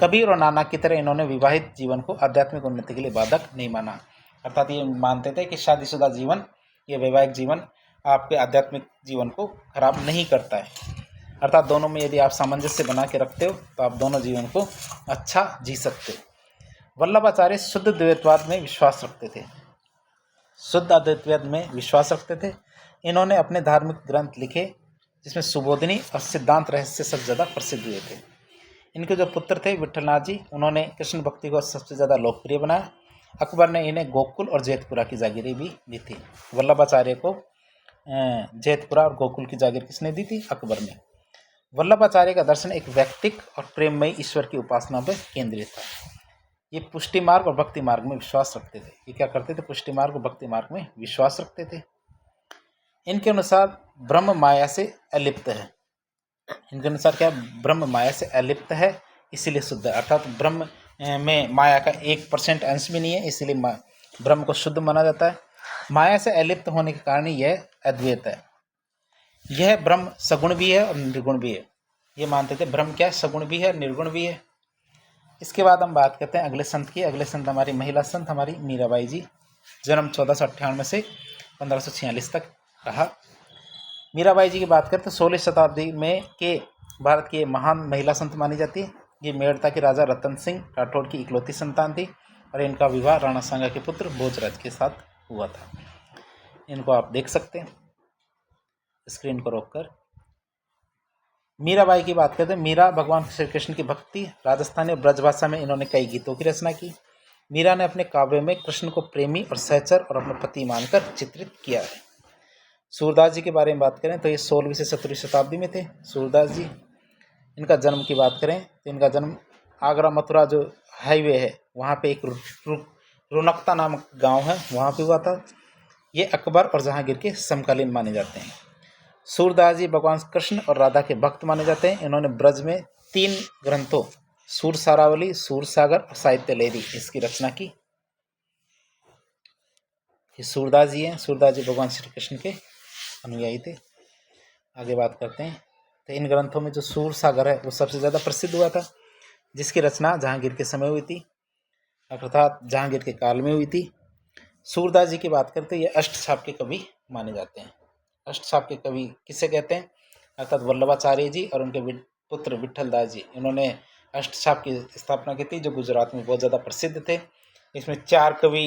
कबीर और नानक की तरह इन्होंने विवाहित जीवन को आध्यात्मिक उन्नति के लिए बाधक नहीं माना। अर्थात ये मानते थे कि शादीशुदा जीवन, ये वैवाहिक जीवन आपके आध्यात्मिक जीवन को खराब नहीं करता है। अर्थात दोनों में यदि आप सामंजस्य बना के रखते हो तो आप दोनों जीवन को अच्छा जी सकते हो। वल्लभाचार्य शुद्ध द्वैतवाद में विश्वास रखते थे, शुद्ध अद्वैतवाद में विश्वास रखते थे। इन्होंने अपने धार्मिक ग्रंथ लिखे जिसमें सुबोधिनी और सिद्धांत रहस्य सबसे ज़्यादा प्रसिद्ध हुए थे। इनके जो पुत्र थे विठलनाथ जी, उन्होंने कृष्ण भक्ति को सबसे ज़्यादा लोकप्रिय बनाया। अकबर ने इन्हें गोकुल और जैतपुरा की जागीरें भी दी थी। वल्लभाचार्य को जैतपुरा और गोकुल की जागीर किसने दी थी? अकबर ने। वल्लभाचार्य का दर्शन एक व्यक्तिक और प्रेममयी ईश्वर की उपासना पर केंद्रित था। ये पुष्टि मार्ग और भक्ति मार्ग में विश्वास रखते थे। ये क्या करते थे? पुष्टि मार्ग और भक्ति मार्ग में विश्वास रखते थे। इनके अनुसार ब्रह्म माया से अलिप्त है। इनके अनुसार क्या? ब्रह्म माया से अलिप्त है, इसीलिए शुद्ध है। अर्थात ब्रह्म में माया का 1% अंश भी नहीं है, इसीलिए ब्रह्म को शुद्ध माना जाता है। माया से अलिप्त होने के कारण यह अद्वैत है। यह ब्रह्म सगुण भी है और निर्गुण भी है। ये मानते थे ब्रह्म क्या है? सगुण भी है, निर्गुण भी है। इसके बाद हम बात करते हैं अगले संत की। अगले संत हमारी महिला संत हमारी मीराबाई जी, जन्म 1498 से 1546 तक रहा। मीराबाई जी की बात करें तो 16वीं शताब्दी में के भारत की महान महिला संत मानी जाती है। ये मेड़ता के राजा रतन सिंह राठौड़ की इकलौती संतान थी और इनका विवाह राणा सांगा के पुत्र भोजराज के साथ हुआ था। इनको आप देख सकते हैं स्क्रीन को रोककर। मीराबाई की बात करते हैं। मीरा भगवान श्री कृष्ण की भक्ति, राजस्थानी और ब्रजभाषा में इन्होंने कई गीतों की रचना की। मीरा ने अपने काव्य में कृष्ण को प्रेमी और सहचर और अपने पति मानकर चित्रित किया है। सूरदास जी के बारे में बात करें तो ये 16वीं से 17वीं शताब्दी में थे सूरदास जी। इनका जन्म की बात करें तो इनका जन्म आगरा मथुरा जो हाईवे है वहाँ पे एक रुनकता नामक गांव है, वहाँ पे हुआ था। ये अकबर और जहांगीर के समकालीन माने जाते हैं। सूरदास जी भगवान कृष्ण और राधा के भक्त माने जाते हैं। इन्होंने ब्रज में 3 ग्रंथों सूर सारावली, सूर सागर और साहित्य लहरी इसकी रचना की। ये सूरदास जी हैं। सूरदास जी भगवान श्री कृष्ण के अनुयायी थे। आगे बात करते हैं तो इन ग्रंथों में जो सूर सागर है वो सबसे ज़्यादा प्रसिद्ध हुआ था, जिसकी रचना जहांगीर के समय हुई थी, अर्थात जहांगीर के काल में हुई थी। सूरदास जी की बात करते हैं ये अष्टछाप के कवि माने जाते हैं। अष्टछाप के कवि किसे कहते हैं? अर्थात वल्लभाचार्य जी और उनके पुत्र विठलदास जी, इन्होंने अष्टछाप की स्थापना की थी जो गुजरात में बहुत ज़्यादा प्रसिद्ध थे। इसमें 4 कवि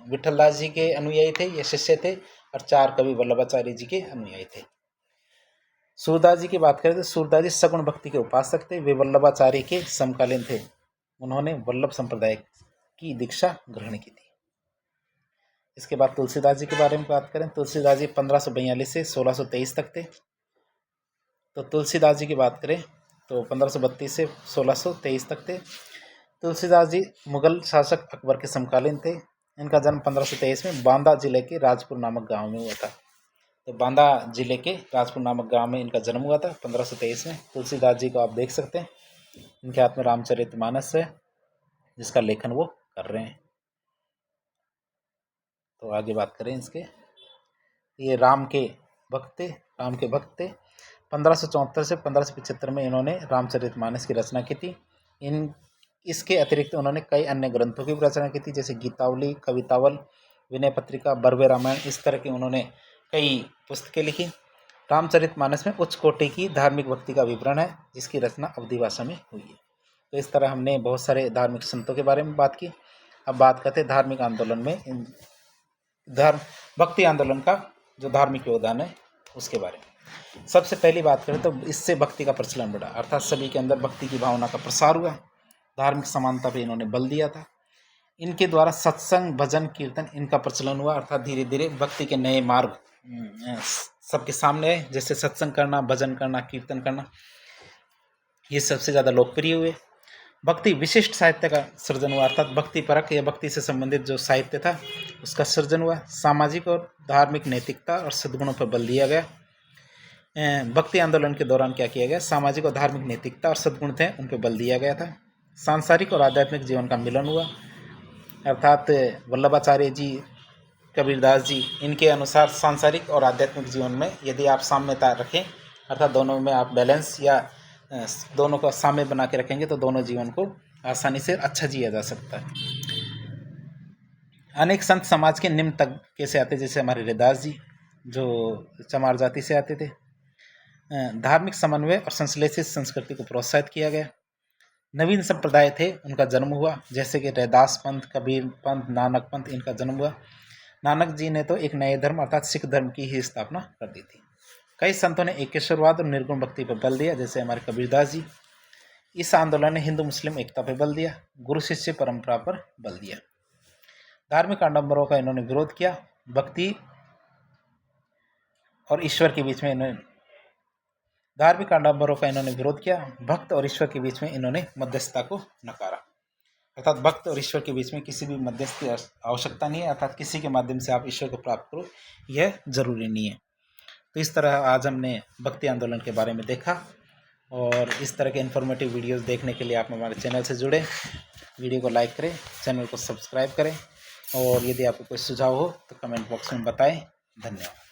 विठलदास जी के अनुयायी थे, ये शिष्य थे, और 4 कवि वल्लभाचार्य जी के अनुयायी थे। सूरदास जी की बात करें तो सूरदास जी सगुण भक्ति के उपासक थे। वे वल्लभाचार्य के समकालीन थे। उन्होंने वल्लभ संप्रदाय की दीक्षा ग्रहण की थी। इसके बाद तुलसीदास जी के बारे में बात करें। तुलसीदास जी 1542 से 1623 तक थे। तो तुलसीदास जी की बात करें तो 1532 से 1623 तक थे। तुलसीदास जी मुगल शासक अकबर के समकालीन थे। इनका जन्म 1523 में बांदा जिले के राजपुर नामक गांव में हुआ था। तो बांदा जिले के राजपुर नामक गांव में इनका जन्म हुआ था 1523 में। तुलसीदास जी को आप देख सकते हैं, इनके हाथ में रामचरितमानस है जिसका लेखन वो कर रहे हैं। तो आगे बात करें इसके, ये राम के भक्त थे। 1574 से 1575 में इन्होंने रामचरितमानस की रचना की थी। इसके अतिरिक्त उन्होंने कई अन्य ग्रंथों की भी रचना की थी, जैसे गीतावली, कवितावल, विनय पत्रिका, बर्वे रामायण, इस तरह की उन्होंने कई पुस्तकें लिखी। रामचरितमानस में उच्च कोटि की धार्मिक भक्ति का विवरण है जिसकी रचना अवधी भाषा में हुई है। तो इस तरह हमने बहुत सारे धार्मिक संतों के बारे में बात की। अब बात करते हैं धार्मिक आंदोलन में भक्ति आंदोलन का जो धार्मिक योगदान है उसके बारे में। सबसे पहली बात करें तो इससे भक्ति का प्रचलन बढ़ा, अर्थात सभी के अंदर भक्ति की भावना का प्रसार हुआ। धार्मिक समानता पे इन्होंने बल दिया था। इनके द्वारा सत्संग, भजन, कीर्तन इनका प्रचलन हुआ, अर्थात धीरे धीरे भक्ति के नए मार्ग सबके सामने आए, जैसे सत्संग करना, भजन करना, कीर्तन करना, ये सबसे ज़्यादा लोकप्रिय हुए। भक्ति विशिष्ट साहित्य का सृजन हुआ, अर्थात भक्ति परक या भक्ति से संबंधित जो साहित्य था उसका सृजन हुआ। सामाजिक और धार्मिक नैतिकता और सद्गुणों पर बल दिया गया। भक्ति आंदोलन के दौरान क्या किया गया? सामाजिक और धार्मिक नैतिकता और सद्गुण थे उन पर बल दिया गया था। सांसारिक और आध्यात्मिक जीवन का मिलन हुआ, अर्थात वल्लभाचार्य जी, कबीरदास जी, इनके अनुसार सांसारिक और आध्यात्मिक जीवन में यदि आप साम्यता रखें, अर्थात दोनों में आप बैलेंस या दोनों का साम्य बना के रखेंगे तो दोनों जीवन को आसानी से अच्छा जिया जा सकता है। अनेक संत समाज के निम्न तबके से आते, जैसे हमारे रैदास जी जो चमार जाति से आते थे। धार्मिक समन्वय और संश्लेषित संस्कृति को प्रोत्साहित किया गया। नवीन संप्रदाय थे, उनका जन्म हुआ, जैसे कि रैदास पंथ, कबीर पंथ, नानक पंथ, इनका जन्म हुआ। नानक जी ने तो एक नए धर्म अर्थात सिख धर्म की ही स्थापना कर दी थी। कई संतों ने एकेश्वरवाद और निर्गुण भक्ति पर बल दिया, जैसे हमारे कबीरदास जी। इस आंदोलन ने हिंदू मुस्लिम एकता पर बल दिया, गुरु शिष्य परंपरा पर बल दिया। धार्मिक आडंबरों का इन्होंने विरोध किया, भक्ति और ईश्वर के बीच में धार्मिक आडंबरों का इन्होंने विरोध किया, भक्त और ईश्वर के बीच में इन्होंने मध्यस्थता को नकारा। अर्थात भक्त और ईश्वर के बीच में किसी भी मध्यस्थ की आवश्यकता नहीं है, अर्थात किसी के माध्यम से आप ईश्वर को प्राप्त करो, यह जरूरी नहीं है। तो इस तरह आज हमने भक्ति आंदोलन के बारे में देखा, और इस तरह के इन्फॉर्मेटिव वीडियोस देखने के लिए आप हमारे चैनल से जुड़े। वीडियो को लाइक करें, चैनल को सब्सक्राइब करें, और यदि आपको कोई सुझाव हो तो कमेंट बॉक्स में बताएं। धन्यवाद।